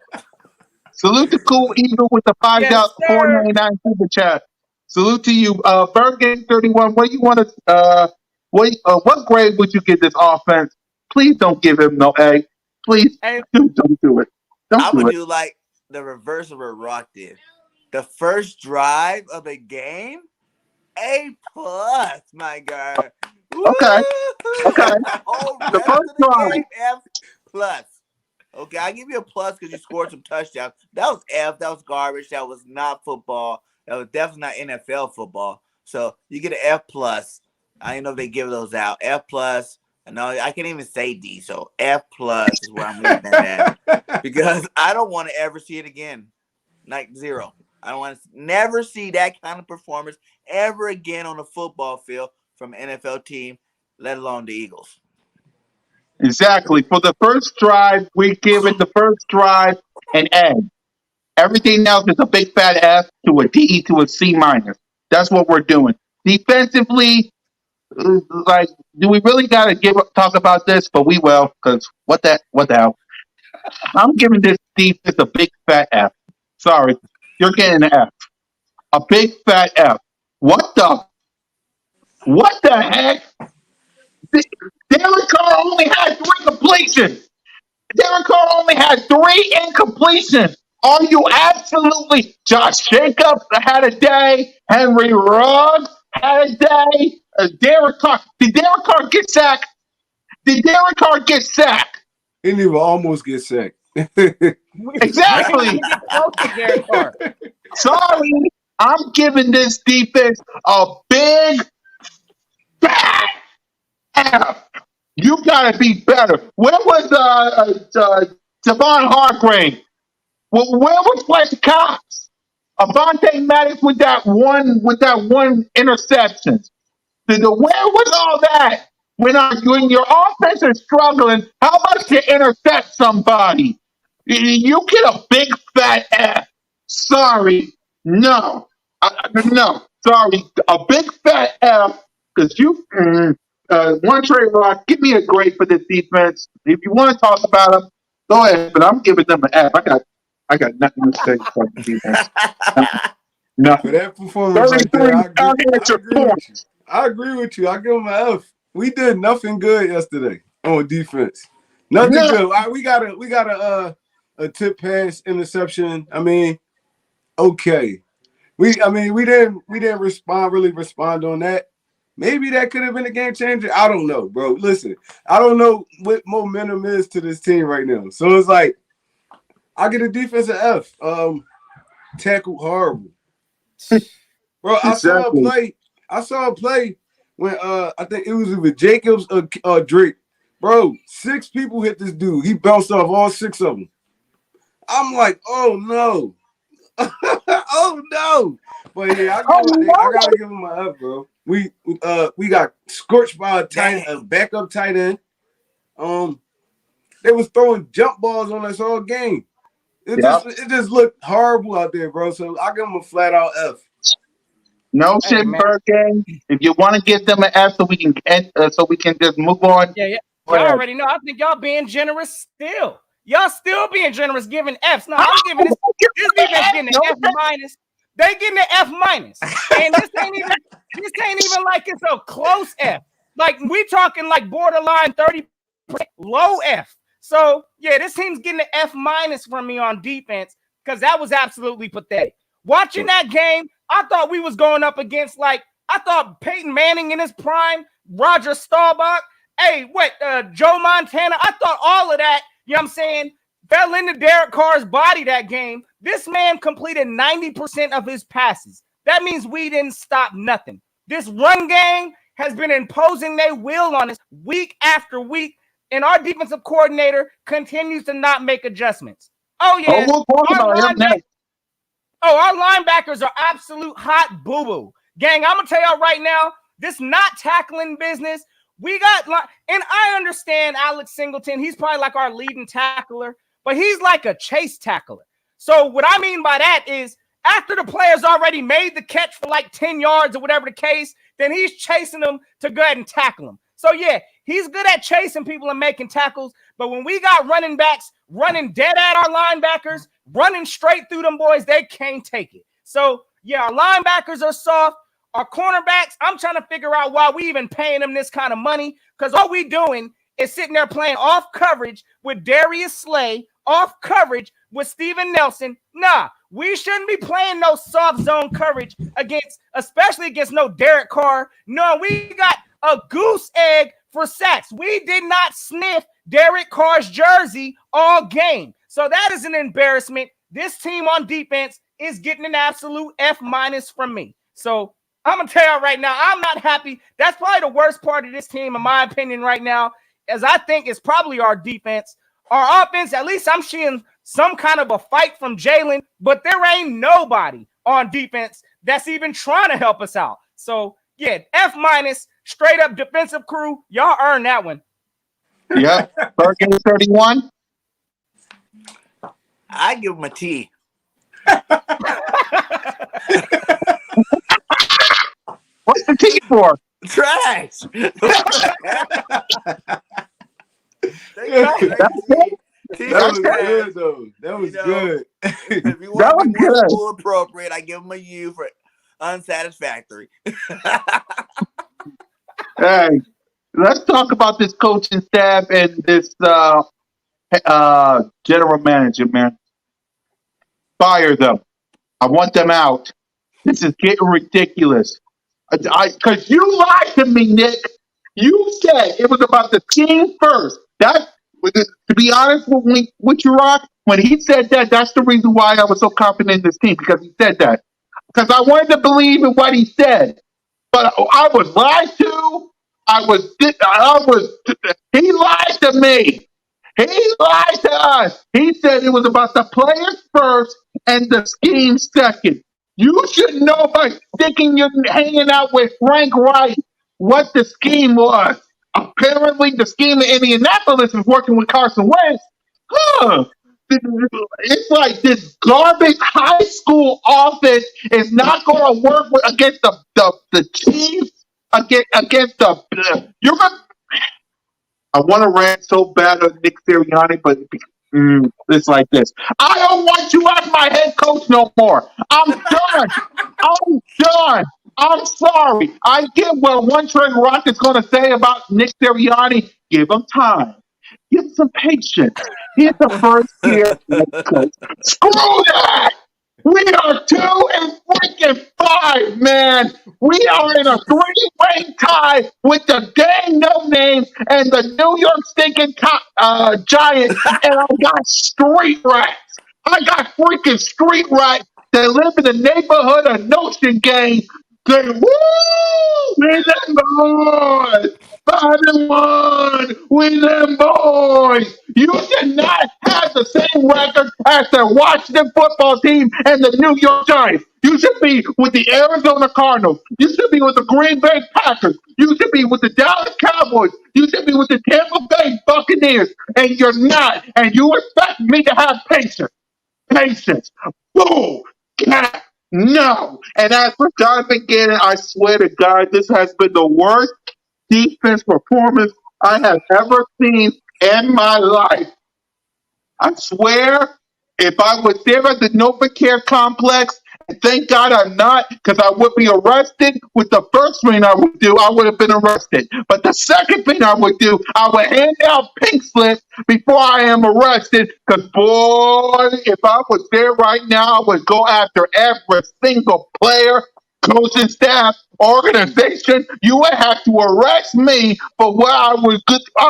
Salute to Cool Eagle with the Yes, sir. $5.499 super chat. Salute to you. Birdgang 31, what do you want to what grade would you give this offense? Please don't give him no A. Please Hey, don't do it. Don't I do would it. do like the reverse of what Rock did. The first drive of the game, A plus, my guy. Woo! Okay. Okay. The whole The rest first of the drive. game, F plus. Okay, I give you a plus because you scored some touchdowns. That was F. That was garbage. That was not football. That was definitely not NFL football. So you get an F plus. I don't know if they give those out. F plus. No, I can't even say D. So F plus is where I'm leaving that at because I don't want to ever see it again. Like 0. I don't want to never see that kind of performance ever again on a football field from an NFL team, let alone the Eagles. Exactly. For the first drive, we give it the first drive an A. Everything else is a big fat F to a D to a C minus. That's what we're doing. Defensively, like, do we really got to talk about this? But we will, because what the hell? I'm giving this defense a big fat F. Sorry, you're getting an F. A big fat F. What the heck? Derek Carr only had 3 completions. Derek Carr only had 3 incompletions. Are you absolutely? Josh Jacobs had a day. Henry Ruggs had a day. Derek Carr. Did Derek Carr get sacked? Did Derek Carr get sacked? He didn't even almost get sacked. Exactly. close to Derek Carr. Sorry, I'm giving this defense a big fat F. You gotta be better. Where was Devon Hargrave? Well, where was Fletcher Cox? Avante Maddox with that one interception. Where was all that? When your offense is struggling, how about you intercept somebody? You get a big fat F. Sorry, no, no, sorry, a big fat F because you. One trade rock. Give me a grade for this defense. If you want to talk about them, go ahead. But I'm giving them an F. I got nothing to say for the defense. For Nothing. that performance right there, I agree with you. I agree with you. I give him an F. We did nothing good yesterday on defense. Nothing good. We got a tip pass interception. I mean, okay. We didn't respond on that. Maybe that could have been a game changer. I don't know, bro. Listen, I don't know what momentum is to this team right now. So it's like I get a defensive F. Tackled horrible. Bro, I saw a play when I think it was either Jacobs or Drake. Bro, 6 people hit this dude. He bounced off all 6 of them. I'm like, oh no. Oh no. But yeah, I gotta give him an F, bro. We got scorched by a backup tight end. They was throwing jump balls on us all game. It just looked horrible out there, bro. So I give them a flat out F. No shit, Birdgang. If you want to give them an F, so we can just move on. Yeah. Y'all already know. I think y'all being generous still. Y'all still being generous, giving Fs. No, I'm giving this defense getting an F minus. They getting an F minus, and this ain't even like it's a close F. Like we talking like borderline 30% low F. So yeah, this team's getting an F minus from me on defense because that was absolutely pathetic. Watching that game, I thought we was going up against I thought Peyton Manning in his prime, Roger Staubach, Joe Montana. I thought all of that, you know what I'm saying, fell into Derek Carr's body that game. This man completed 90% of his passes. That means we didn't stop nothing. This run game has been imposing their will on us week after week, and our defensive coordinator continues to not make adjustments. Oh, yeah. We'll talk about him next. Our linebackers are absolute hot boo-boo. Gang, I'm going to tell y'all right now, this not tackling business, we got, and I understand Alex Singleton, he's probably like our leading tackler, but he's like a chase tackler. So what I mean by that is after the player's already made the catch for like 10 yards or whatever the case, then he's chasing them to go ahead and tackle them. So yeah, he's good at chasing people and making tackles, But when we got running backs running dead at our linebackers, running straight through them boys, they can't take it. So, yeah, our linebackers are soft. Our cornerbacks, I'm trying to figure out why we even paying them this kind of money, because all we doing is sitting there playing off coverage with Darius Slay, off coverage with Steven Nelson. Nah, we shouldn't be playing no soft zone coverage especially against no Derek Carr. No, we got a goose egg for sacks. We did not sniff Derek Carr's jersey all game. So that is an embarrassment. This team on defense is getting an absolute F- from me. So I'm going to tell you right now, I'm not happy. That's probably the worst part of this team, in my opinion, right now, as I think it's probably our defense. Our offense, at least I'm seeing some kind of a fight from Jalen, but there ain't nobody on defense that's even trying to help us out. So, yeah, F-, straight up defensive crew. Y'all earned that one. Yeah. Birdgang 31. I give him a T. What's the T for? Trash. That was good, though. That was good. If you want to be more school appropriate, I give him a U for unsatisfactory. Hey, let's talk about this coaching staff and this general manager, man. Fire them. I want them out. This is getting ridiculous. Because you lied to me, Nick. You said it was about the team first. To be honest with you, Rock, when he said that, that's the reason why I was so confident in this team, because he said that. Because I wanted to believe in what he said. But I was lied to. He lied to me. He lied to us. He said it was about the players first and the scheme second. You should know by hanging out with Frank Wright what the scheme was. Apparently, the scheme in Indianapolis is working with Carson Wentz. Huh. It's like this garbage high school offense is not going to work against the Chiefs. Against the you're gonna. I want to rant so bad on Nick Sirianni, but it's like this. I don't want you as my head coach no more. I'm done. I'm done. I'm sorry. I get what One Trey Rock is going to say about Nick Sirianni. Give him time. Give him some patience. He's the first year head coach. Screw that. We are 2-5, man. We are in a 3-way tie with the dang no names and the New York stinking Giants. And I got street rats. I got freaking street rats that live in the neighborhood of Notion Gang. They with them boys. 5-1 with them boys. You should not have the same record as the Washington football team and the New York Giants. You should be with the Arizona Cardinals. You should be with the Green Bay Packers. You should be with the Dallas Cowboys. You should be with the Tampa Bay Buccaneers. And you're not. And you expect me to have patience. Patience. Boo. Cat. No. And as for Jonathan Gannon, I swear to God, this has been the worst defense performance I have ever seen in my life. I swear, if I was there at the NovaCare complex, and thank God I'm not, because I would be arrested. With the first thing I would do, I would have been arrested. But the second thing I would do, I would hand out pink slips before I am arrested. Because, boy, if I was there right now, I would go after every single player, coaching staff, organization. You would have to arrest me for what I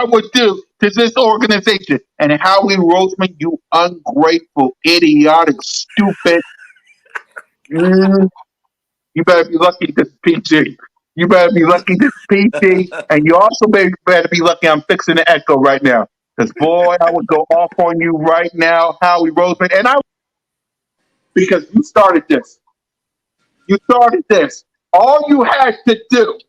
would do to this organization. And Howie Roseman, you ungrateful, idiotic, stupid. You better be lucky this is PG. You better be lucky this is PG. And you also better be lucky I'm fixing the echo right now. Because, boy, I would go off on you right now, Howie Roseman. Because you started this. You started this. All you had to do,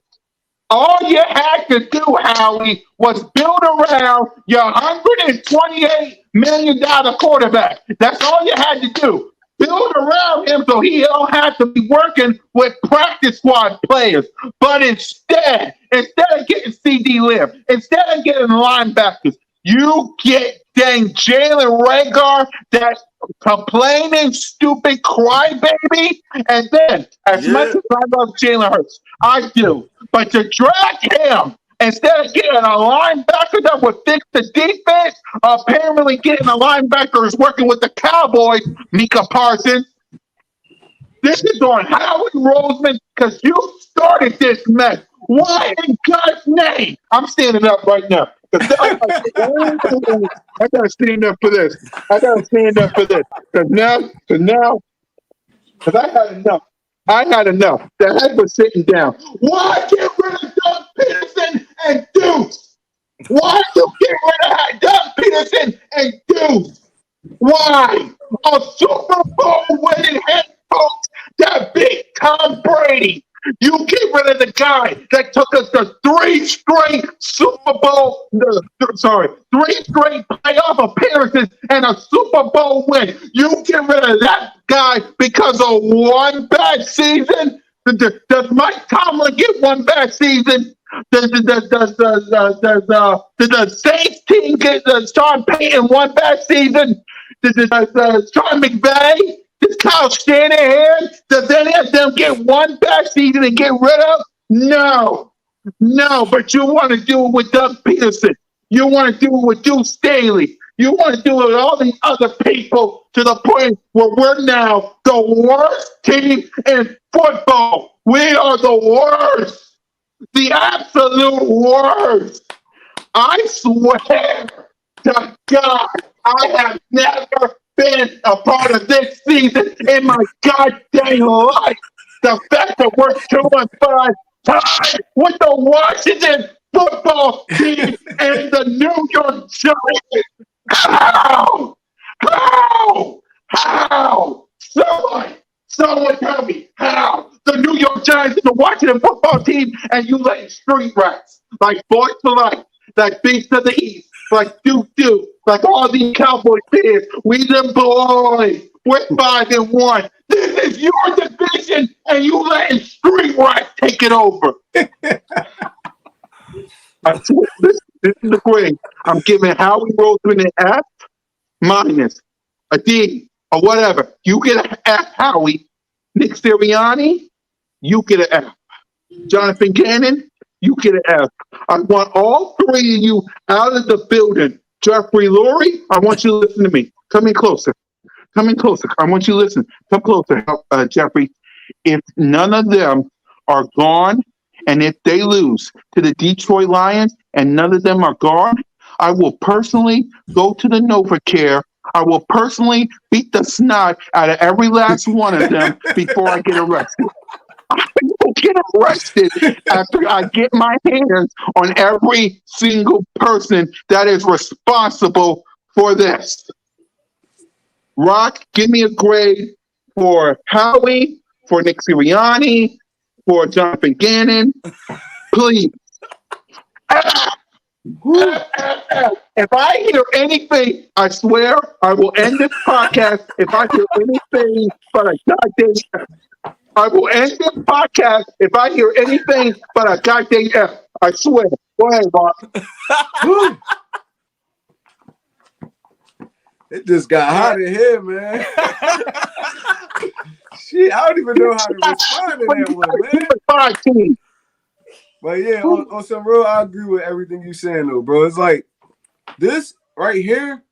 Howie, was build around your $128 million quarterback. That's all you had to do. Build around him so he don't have to be working with practice squad players. But instead of getting CD Lamb, instead of getting linebackers, You get dang Jalen Rager, that complaining, stupid crybaby, and then as much Yeah. as I love Jalen Hurts, I do, but to drag him instead of getting a linebacker that would fix the defense, apparently getting a linebacker who's working with the Cowboys, Mika Parsons. This is on Howard Roseman because you started this mess. Why in God's name? I'm standing up right now. I gotta stand up for this. I gotta stand up for this. Because I had enough. I had enough. The head was sitting down. Why get rid of Doug Peterson and Deuce? Why you get rid of Doug Peterson and Deuce? Why? A Super Bowl winning head coach that beat Tom Brady. You get rid of the guy that took us to three straight playoff appearances and a Super Bowl win. You get rid of that guy because of one bad season? Does Mike Tomlin get one bad season? Does the Saints team get Sean Payton one bad season? Does Sean McVay? Does Kyle Shanahan? Does any of them get one bad season and get rid of? No. But you want to do it with Doug Peterson. You want to do it with Deuce Staley. You want to do it with all these other people to the point where we're now the worst team in football. We are the worst. The absolute worst. I swear to God, I have never been a part of this season in my goddamn life. The fact that we're 2-5 tied with the Washington football team and the New York Giants. How? Someone tell me how? The New York Giants and the Washington football team, and you letting street rats like Boys for Life, like Beasts of the East, like Duke, like all these Cowboy fans. We them boys. We're 5-1. This is your division, and you letting street rats take it over. I swear, this is the grade. I'm giving Howie Roseman an F minus, a D, or whatever. You get an F, Howie. Nick Sirianni, you get an F. Jonathan Gannon, you get an F. I want all three of you out of the building. Jeffrey Lurie, I want you to listen to me. Come in closer. I want you to listen. Come closer, Jeffrey. If none of them are gone, and if they lose to the Detroit Lions and none of them are gone, I will personally go to the NovaCare. I will personally beat the snot out of every last one of them before I get arrested. I will get arrested after I get my hands on every single person that is responsible for this. Rock, give me a grade for Howie, for Nick Sirianni, for Jonathan Gannon, please. If I hear anything, I swear I will end this podcast. If I hear anything but a goddamn F. I will end this podcast if I hear anything but a goddamn F. I swear. Go ahead, Bob. It just got hot in here, man. Shit, I don't even know how to respond to that one, man. But yeah, on some real, I agree with everything you're saying, though, bro. It's like this right here.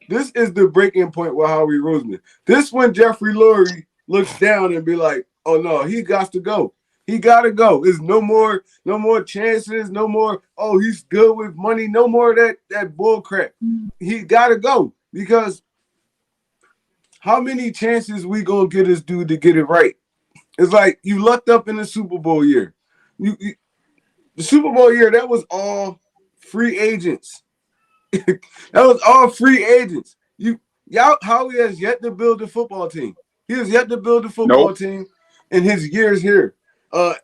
This is the breaking point with Howie Roseman. This when Jeffrey Lurie looks down and be like, "Oh no, he got to go. He got to go. There's no more chances. No more. Oh, he's good with money. No more of that bull crap. He got to go because how many chances we gonna get this dude to get it right? It's like you lucked up in the Super Bowl year. The Super Bowl year, that was all free agents. That was all free agents. Howie has yet to build a football team. He has yet to build a football team in his years here.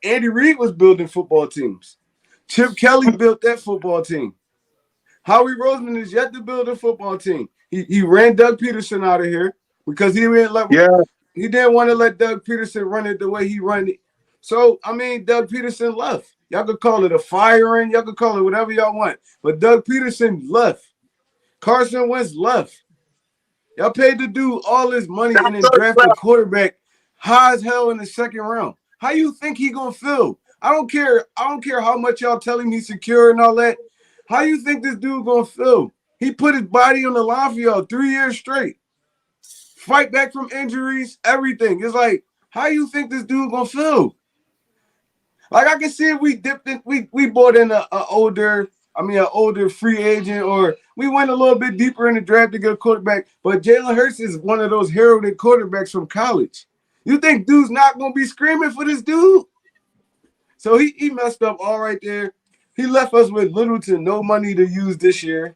Andy Reid was building football teams. Chip Kelly built that football team. Howie Roseman is yet to build a football team. He ran Doug Peterson out of here because he didn't want to let Doug Peterson run it the way he run it So, I mean, Doug Peterson left. Y'all could call it a firing. Y'all could call it whatever y'all want. But Doug Peterson left. Carson Wentz left. Y'all paid the dude all this money and then drafted a quarterback high as hell in the second round. How you think he gonna feel? I don't care. I don't care how much y'all tell him he's secure and all that. How you think this dude gonna feel? He put his body on the line for y'all 3 years straight. Fight back from injuries, everything. It's like, how you think this dude gonna feel? Like, I can see if we dipped in, we bought in an older free agent, or we went a little bit deeper in the draft to get a quarterback. But Jalen Hurts is one of those heralded quarterbacks from college. You think dude's not gonna be screaming for this dude? So he messed up all right there. He left us with little to no money to use this year.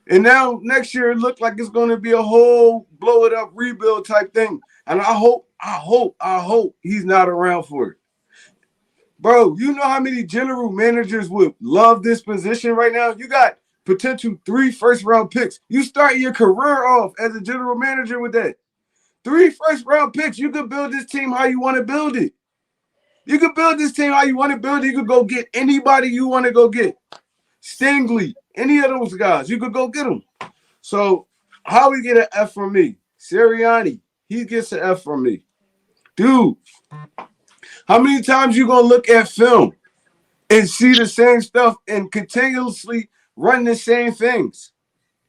And now next year it looked like it's gonna be a whole blow it up rebuild type thing. And I hope he's not around for it. Bro, you know how many general managers would love this position right now? You got potential 3 first-round picks. You start your career off as a general manager with that. 3 first-round picks. You could build this team how you want to build it. You could build this team how you want to build it. You could go get anybody you want to go get. Stingley, any of those guys, you could go get them. So how we get an F from me? Sirianni, he gets an F from me. Dude, how many times you gonna look at film and see the same stuff and continuously run the same things?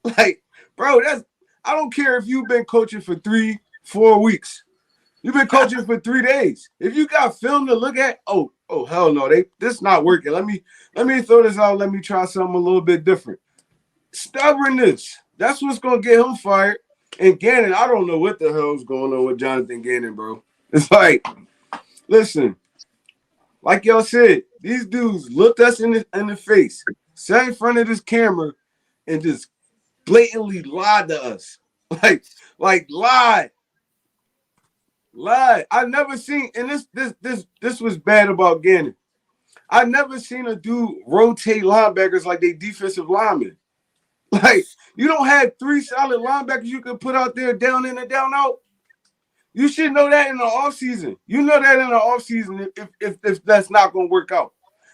Like, bro, I don't care if you've been coaching for 3-4 weeks. You've been coaching for 3 days. If you got film to look at, oh hell no, this not working. Let me throw this out. Let me try something a little bit different. Stubbornness. That's what's gonna get him fired. And Gannon, I don't know what the hell's going on with Jonathan Gannon, bro. It's like, listen, like y'all said, these dudes looked us in the face, sat in front of this camera, and just blatantly lied to us. Like lied. I never seen, and this was bad about Gannon. I never seen a dude rotate linebackers like they defensive linemen. Like, you don't have 3 solid linebackers you can put out there down in and down out. You should know that in the offseason. You know that in the offseason if that's not going to work out.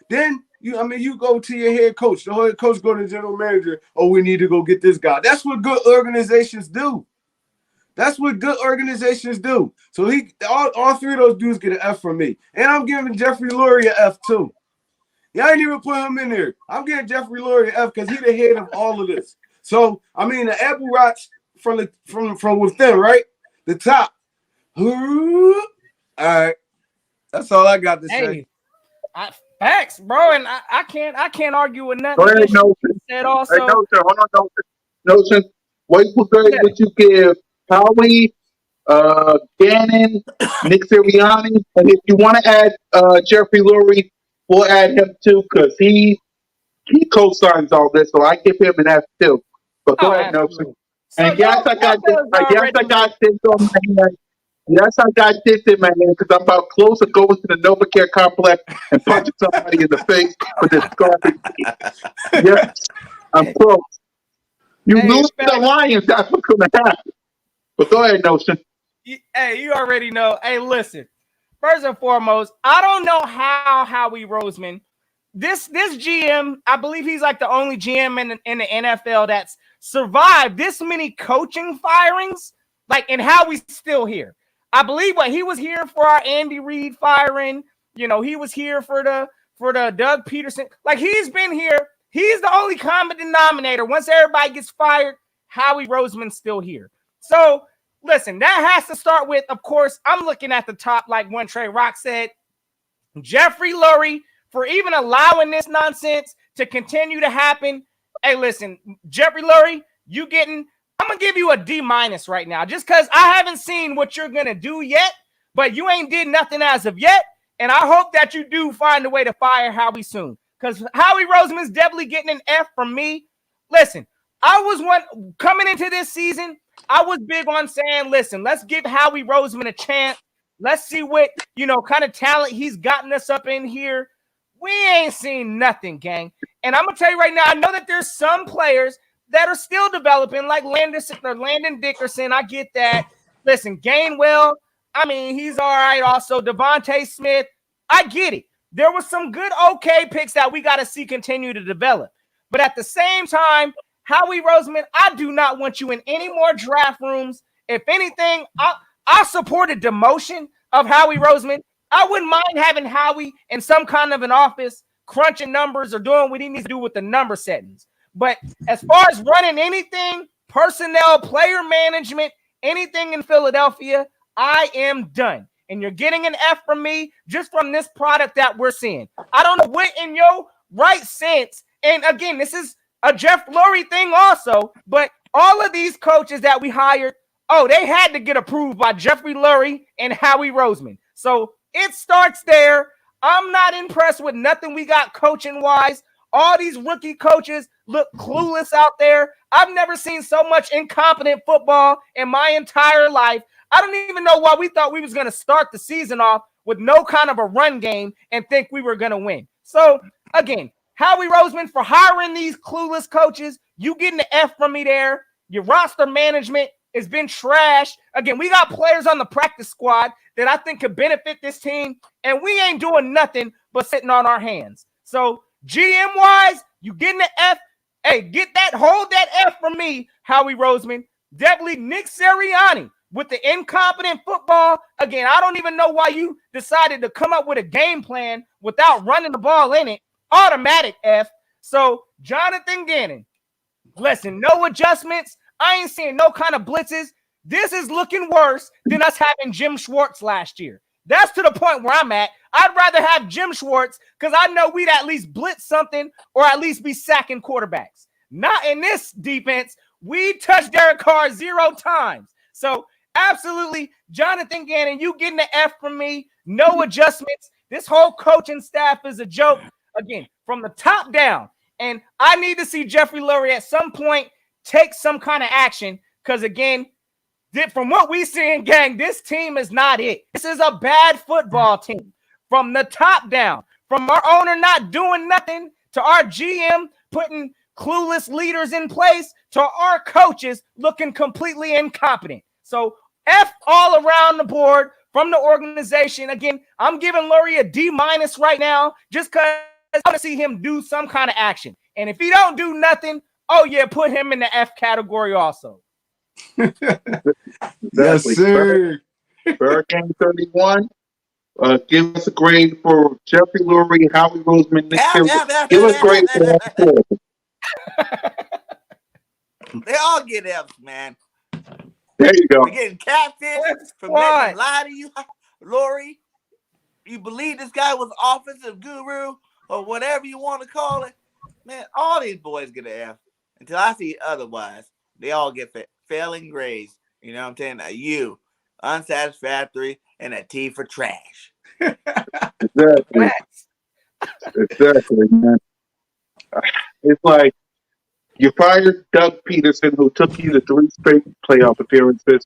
Then, you go to your head coach. The head coach go to the general manager. Oh, we need to go get this guy. That's what good organizations do. That's what good organizations do. So all 3 of those dudes get an F from me. And I'm giving Jeffrey Lurie an F too. Y'all ain't even put him in there. I'm giving Jeffrey Lurie an F because he's the head of all of this. So, the apple rots from within, right? The top. All right. That's all I got to say. Facts, bro, and I can't argue with nothing. Go ahead, Notion. Said also. Hey, Notion, hold on, Notion. Wait for good. What you give Howie, Gannon, Nick Sirianni, and if you want to add Jeffrey Lurie, we'll add him too because he co-signs all this, so I give him an F too. But go ahead, Notion. And yes, I got this. I got this on my hand. Yes, I got this in my hand because I'm about close to going to the NovaCare complex and punching somebody in the face for this garbage. Yes, I'm close. You lose the Lions, that's what's going to happen. But go ahead, Notion. Hey, you already know. Hey, listen. First and foremost, I don't know how Howie Roseman, this GM, I believe he's like the only GM in the NFL that's survived this many coaching firings, and Howie's still here. I believe he was here for our Andy Reid firing. He was here for the Doug Peterson. He's been here. He's the only common denominator. Once everybody gets fired, Howie Roseman's still here. So, listen, that has to start with, of course, I'm looking at the top, like when Trey Rock said, Jeffrey Lurie, for even allowing this nonsense to continue to happen. Hey, listen, Jeffrey Lurie, I'm going to give you a D- right now, just because I haven't seen what you're going to do yet, but you ain't did nothing as of yet, and I hope that you do find a way to fire Howie soon, because Howie Roseman's definitely getting an F from me. Listen, coming into this season, I was big on saying, listen, let's give Howie Roseman a chance. Let's see what, kind of talent he's gotten us up in here. We ain't seen nothing, gang. And I'm going to tell you right now, I know that there's some players that are still developing, like Landon Dickerson. I get that. Listen, Gainwell, he's all right. Also, Devontae Smith, I get it. There was some good, okay picks that we got to see continue to develop. But at the same time, Howie Roseman, I do not want you in any more draft rooms. If anything, I support a demotion of Howie Roseman. I wouldn't mind having Howie in some kind of an office crunching numbers or doing what he needs to do with the number settings. But as far as running anything, personnel, player management, anything in Philadelphia, I am done. And you're getting an F from me just from this product that we're seeing. I don't know what in your right sense. And again, this is a Jeff Lurie thing also, but all of these coaches that we hired, they had to get approved by Jeffrey Lurie and Howie Roseman. So it starts there. I'm not impressed with nothing we got coaching-wise. All these rookie coaches look clueless out there. I've never seen so much incompetent football in my entire life. I don't even know why we thought we was going to start the season off with no kind of a run game and think we were going to win. So, again, Howie Roseman, for hiring these clueless coaches, you getting the F from me there. Your roster management has been trash. Again, we got players on the practice squad that I think could benefit this team, and we ain't doing nothing but sitting on our hands. So, GM-wise, you getting the F. Hey, hold that F from me, Howie Roseman. Definitely Nick Sirianni with the incompetent football. Again, I don't even know why you decided to come up with a game plan without running the ball in it. Automatic F. So, Jonathan Gannon, listen, no adjustments. I ain't seeing no kind of blitzes. This is looking worse than us having Jim Schwartz last year. That's to the point where I'm at. I'd rather have Jim Schwartz because I know we'd at least blitz something or at least be sacking quarterbacks. Not in this defense. We touched Derek Carr 0 times. So, absolutely, Jonathan Gannon, you getting the F from me. No adjustments. This whole coaching staff is a joke. Again, from the top down. And I need to see Jeffrey Lurie at some point take some kind of action because, again, from what we see in gang, this team is not it. This is a bad football team. From the top down, from our owner not doing nothing to our GM putting clueless leaders in place to our coaches looking completely incompetent. So F all around the board from the organization. Again, I'm giving Lurie a D- right now just because I want to see him do some kind of action. And if he don't do nothing, put him in the F category also. Yes, sir. Birdgang 31. Give us a grade for Jeffrey Lurie, Howie Roseman, Nick Sirianni. Give us a grade for that. They all get F's, man. There you go. We're getting catfish from letting lie to you, Lurie. You believe this guy was offensive guru or whatever you want to call it? Man, all these boys get an F. Until I see otherwise, they all get failing grades. You know what I'm saying? A U, unsatisfactory, and a T for trash. Exactly. Exactly, man. It's like you fired Doug Peterson, who took you to 3 straight playoff appearances,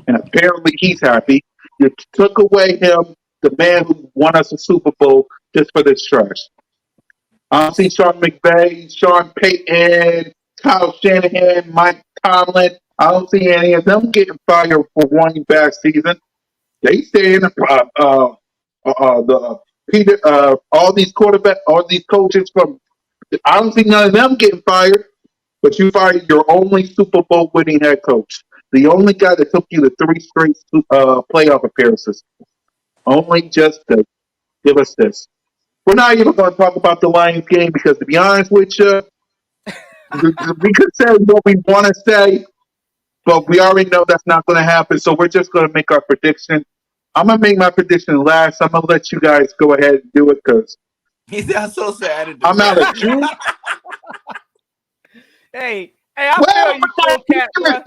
and apparently he's happy. You took away him, the man who won us a Super Bowl, just for this trash. I don't see Sean McVay, Sean Payton, Kyle Shanahan, Mike Tomlin. I don't see any of them getting fired for one bad season. They stay in all these coaches from. I don't see none of them getting fired. But you fired your only Super Bowl winning head coach, the only guy that took you to 3 straight playoff appearances. Only just to give us this. We're not even going to talk about the Lions game because, to be honest with you, we could say what we want to say, but we already know that's not going to happen. So we're just going to make our prediction. I'm going to make my prediction last. I'm going to let you guys go ahead and do it because I'm so sad. I'm out of juice. Hey, I feel you, cool cat, bro.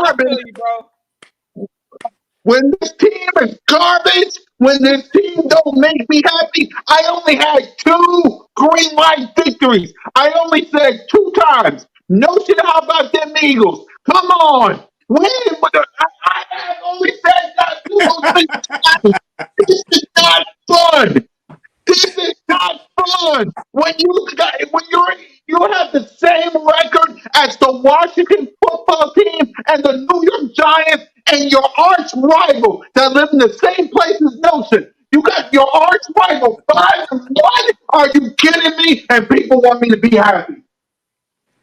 I feel you, bro. When this team is garbage, when this team don't make me happy, I only had 2 green light victories. I only said 2 times. No shit, how about them Eagles? Come on. Win. I have only said that 2 or 3 times. This is not fun. This is not fun. When you have the same record as the Washington football team and the New York Giants and your arch rival that live in the same place as Nelson. You got your arch rival 5-1. Are you kidding me? And people want me to be happy.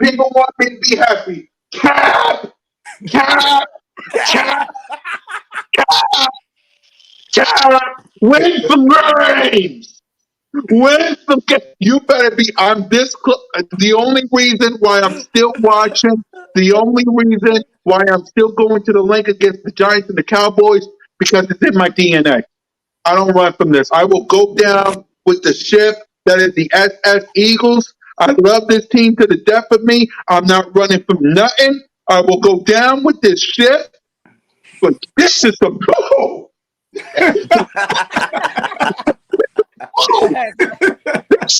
People want me to be happy. Cap, cap, cap, cap. Win some games. Win some games. You better be. I'm this. The only reason why I'm still watching. The only reason why I'm still going to the link against the Giants and the Cowboys because it's in my DNA. I don't run from this. I will go down with the ship that is the SS Eagles. I love this team to the death of me. I'm not running from nothing. I will go down with this ship. But this is a goal. This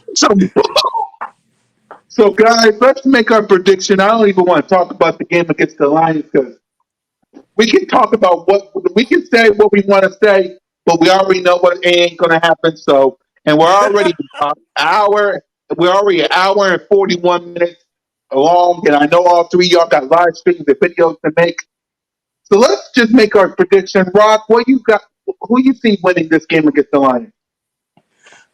is a goal. So, guys, let's make our prediction. I don't even want to talk about the game against the Lions because we can talk about we can say what we want to say, but we already know what ain't going to happen. So, and we're already an hour. We're already an hour and 41 minutes long, and I know all three of y'all got live streams and videos to make. So let's just make our prediction. Rock, what you got? Who you see winning this game against the Lions?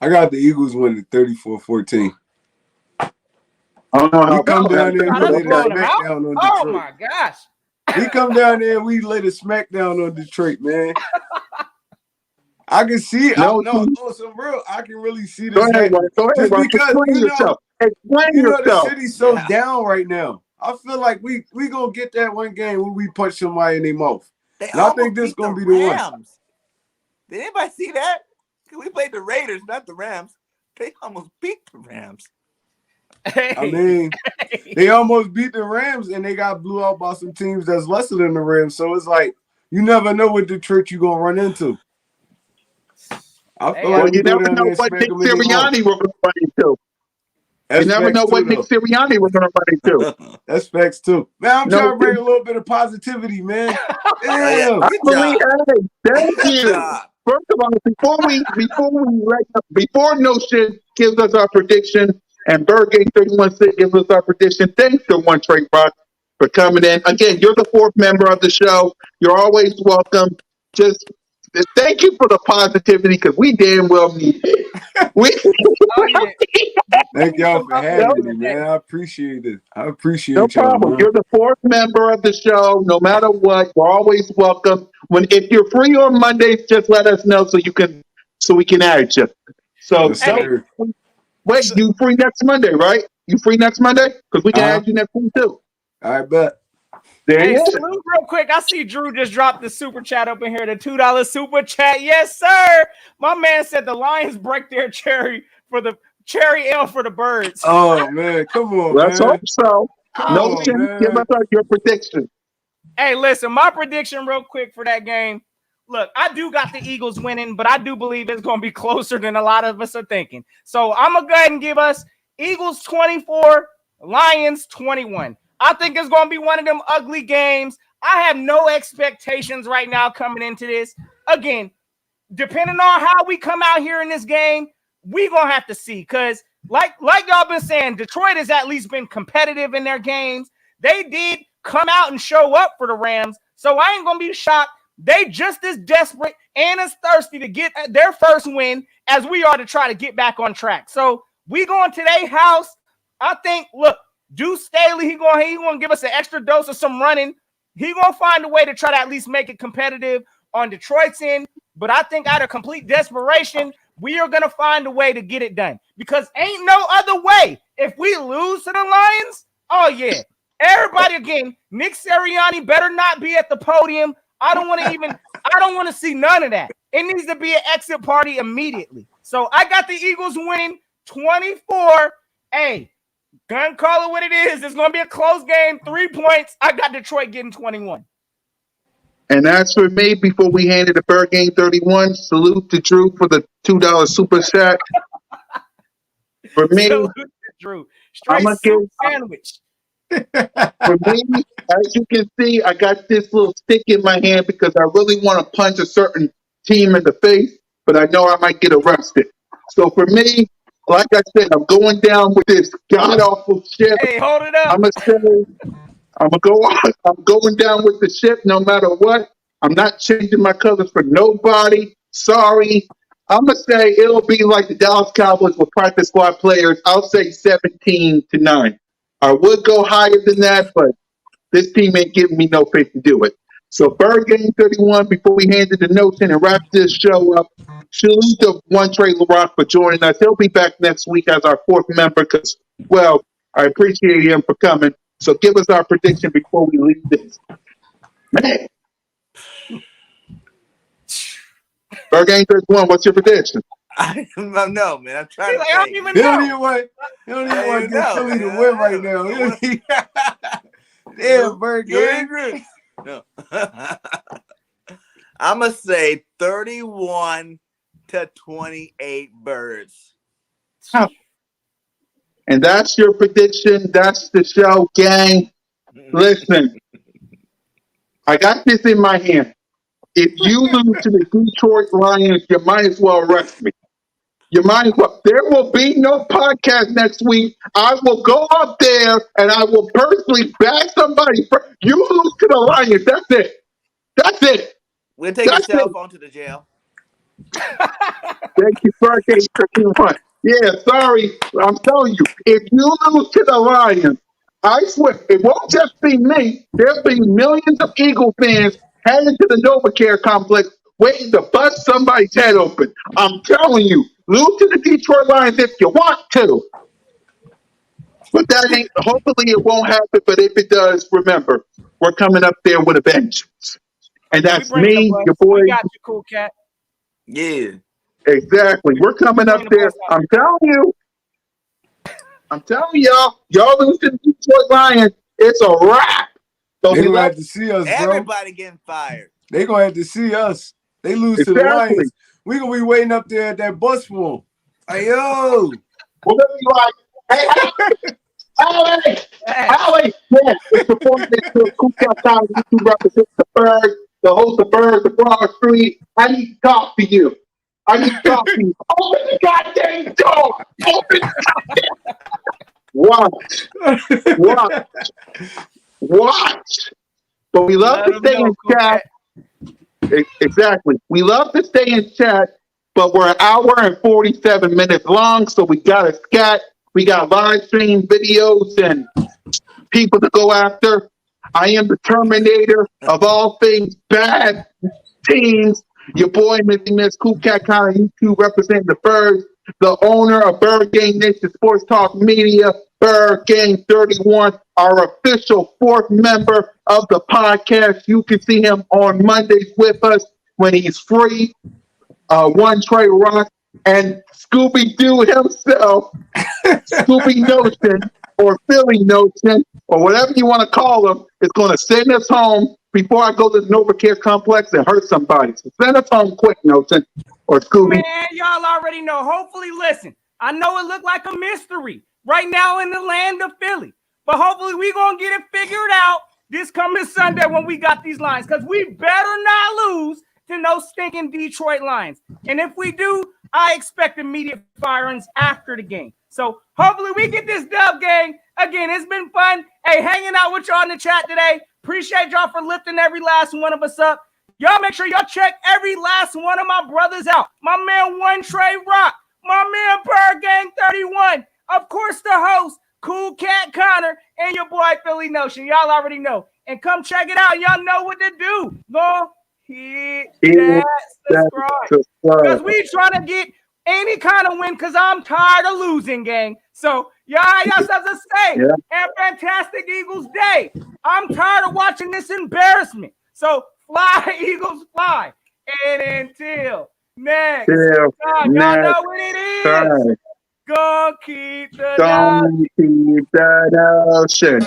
I got the Eagles winning 34-14. I don't know how. We come down there and we laid a blowing him out? smackdown on Oh Detroit. my gosh. We come down there and we laid a smackdown on Detroit, man. I can see it. No, Some real. I can really see this. Go ahead, happening. Rock. Go ahead, Just Rock. because Explain yourself. Explain the yourself. city's so down right now. I feel like we gonna get that one game where we punch somebody in their mouth. And I think this gonna be the one. Did anybody see that? We played the Raiders, not the Rams. They almost beat the Rams. Hey. I mean, they almost beat the Rams and they got blew out by some teams that's lesser than the Rams. So it's like you never know what Detroit you're gonna run into. I feel like you never know what Nick Sirianni we're gonna run into. You never know what Nick Sirianni we're gonna run into. That's facts too. Man, I'm trying to bring a little bit of positivity, man. Damn. I believe that. Thank you. First of all, before No Shit gives us our prediction and Birdgang 31 gives us our prediction, thanks to One Trade Rock for coming in. Again, you're the fourth member of the show. You're always welcome. Just thank you for the positivity because we damn well need it. Thank y'all for having me, man. I appreciate it. I appreciate no y'all. problem. Man. You're the fourth member of the show. No matter what, you're always welcome. If you're free on Mondays, just let us know so we can add you. So wait, you free next Monday, right? You free next Monday? Because we can add you next week too. I bet. Hey, salute real quick. I see Drew just dropped the super chat up in here, the $2 super chat. Yes, sir. My man said the Lions break their cherry ale for the birds. Oh man, come on, Let's hope so. No, give us your prediction. Hey, listen, my prediction real quick for that game. Look, I do got the Eagles winning, but I do believe it's going to be closer than a lot of us are thinking. So I'm going to go ahead and give us Eagles 24, Lions 21. I think it's going to be one of them ugly games. I have no expectations right now coming into this. Again, depending on how we come out here in this game, we're going to have to see. Because like y'all been saying, Detroit has at least been competitive in their games. They did come out and show up for the Rams. So I ain't going to be shocked. They just as desperate and as thirsty to get their first win as we are to try to get back on track. So we going to their house. I think, look, Deuce Staley, he gonna give us an extra dose of some running. He gonna find a way to try to at least make it competitive on Detroit's end. But I think out of complete desperation, we are gonna find a way to get it done because ain't no other way. If we lose to the Lions, oh yeah, everybody again. Nick Sirianni better not be at the podium. I don't want to see none of that. It needs to be an exit party immediately. So I got the Eagles winning 24. Hey. Gun call it what it is. It's going to be a close game. 3 points. I got Detroit getting 21. And as for me, before we hand it to Birdgang 31, salute to Drew for the $2 super chat. For me, salute to Drew. Straight soup sandwich. For me, as you can see, I got this little stick in my hand because I really want to punch a certain team in the face, but I know I might get arrested. So for me, like I said, I'm going down with this god awful ship. Hey, hold it up. I'm going down with the ship no matter what. I'm not changing my colors for nobody. Sorry. I'm gonna say it'll be like the Dallas Cowboys with practice squad players. I'll say 17-9. I would go higher than that, but this team ain't giving me no faith to do it. So Birdgang 31, before we hand it to Notion and wrap this show up, salute to One Trey LaRock for joining us. He'll be back next week as our fourth member because, well, I appreciate him for coming. So give us our prediction before we leave this. Man. Birdgang 31, what's your prediction? I don't know, man. I'm trying to I don't think. even He know. don't even want to get Philly to win right now. Damn, Birdgang. No. I'm gonna say 31-28 Birds. And that's your prediction. That's the show, gang. Listen, I got this in my hand. If you lose to the Detroit Lions, you might as well arrest me. You might as well. There will be no podcast next week. I will go up there and I will personally bash somebody. You lose to the Lions. That's it. That's it. We'll take your cell phone to the jail. Thank you, Birdgang 31. Yeah, sorry. I'm telling you, if you lose to the Lions, I swear, it won't just be me. There'll be millions of Eagle fans heading to the NovaCare complex waiting to bust somebody's head open. I'm telling you, lose to the Detroit Lions if you want to. But that ain't, hopefully it won't happen, but if it does, remember, we're coming up there with a vengeance. And that's me, your boy. We got you, Cool Cat. Yeah. Exactly. We're coming up there. I'm telling you. I'm telling y'all, y'all lose to the Detroit Lions, it's a wrap. So They're going to have to see us, bro. Everybody getting fired. They're going to have to see us. They lose to the Lions. We're going to be waiting up there at that bus for them. Hey, yo. We're going to be like, hey, Howie, yeah, it's performing to Cool Cat Town, you represent the Bird, the host of Bird, the Broad Street. I need to talk to you. Open the goddamn door! Open the goddamn Watch. But we love to stay in chat. Exactly. We love to stay in chat, but we're an hour and 47 minutes long, so we got a scat. We got live stream videos and people to go after. I am the Terminator of all things bad teams. Your boy, Miss Cool Cat Connor, YouTube representing the Birds, the owner of Birdgang Nation Sports Talk Media, Birdgang 31, our official fourth member of the podcast. You can see him on Mondays with us when he's free. One Trey Rock and Scooby-Doo himself, Scooby Notion or Philly Notion or whatever you want to call him, is going to send us home before I go to the NovaCare complex and hurt somebody. So send us home quick, Notion or Scooby. Man, y'all already know. Hopefully, listen, I know it looked like a mystery right now in the land of Philly, but hopefully we're going to get it figured out this coming Sunday when we got these lines, because we better not lose to no stinking Detroit Lions. And if we do, I expect immediate firings after the game. So hopefully we get this dub, gang. Again, it's been fun. Hey, hanging out with y'all in the chat today. Appreciate y'all for lifting every last one of us up. Y'all make sure y'all check every last one of my brothers out. My man, One Trey Rock. My man, Birdgang 31. Of course, the host, Cool Cat Connor, and your boy, Philly Notion. Y'all already know. And come check it out. Y'all know what to do. Go hit that subscribe. Because we trying to get any kind of win because I'm tired of losing, gang. So y'all have to stay. Yeah. And fantastic Eagles day. I'm tired of watching this embarrassment. So fly, Eagles, fly. And until next time, y'all know what it is. Go keep the Don't keep the notion.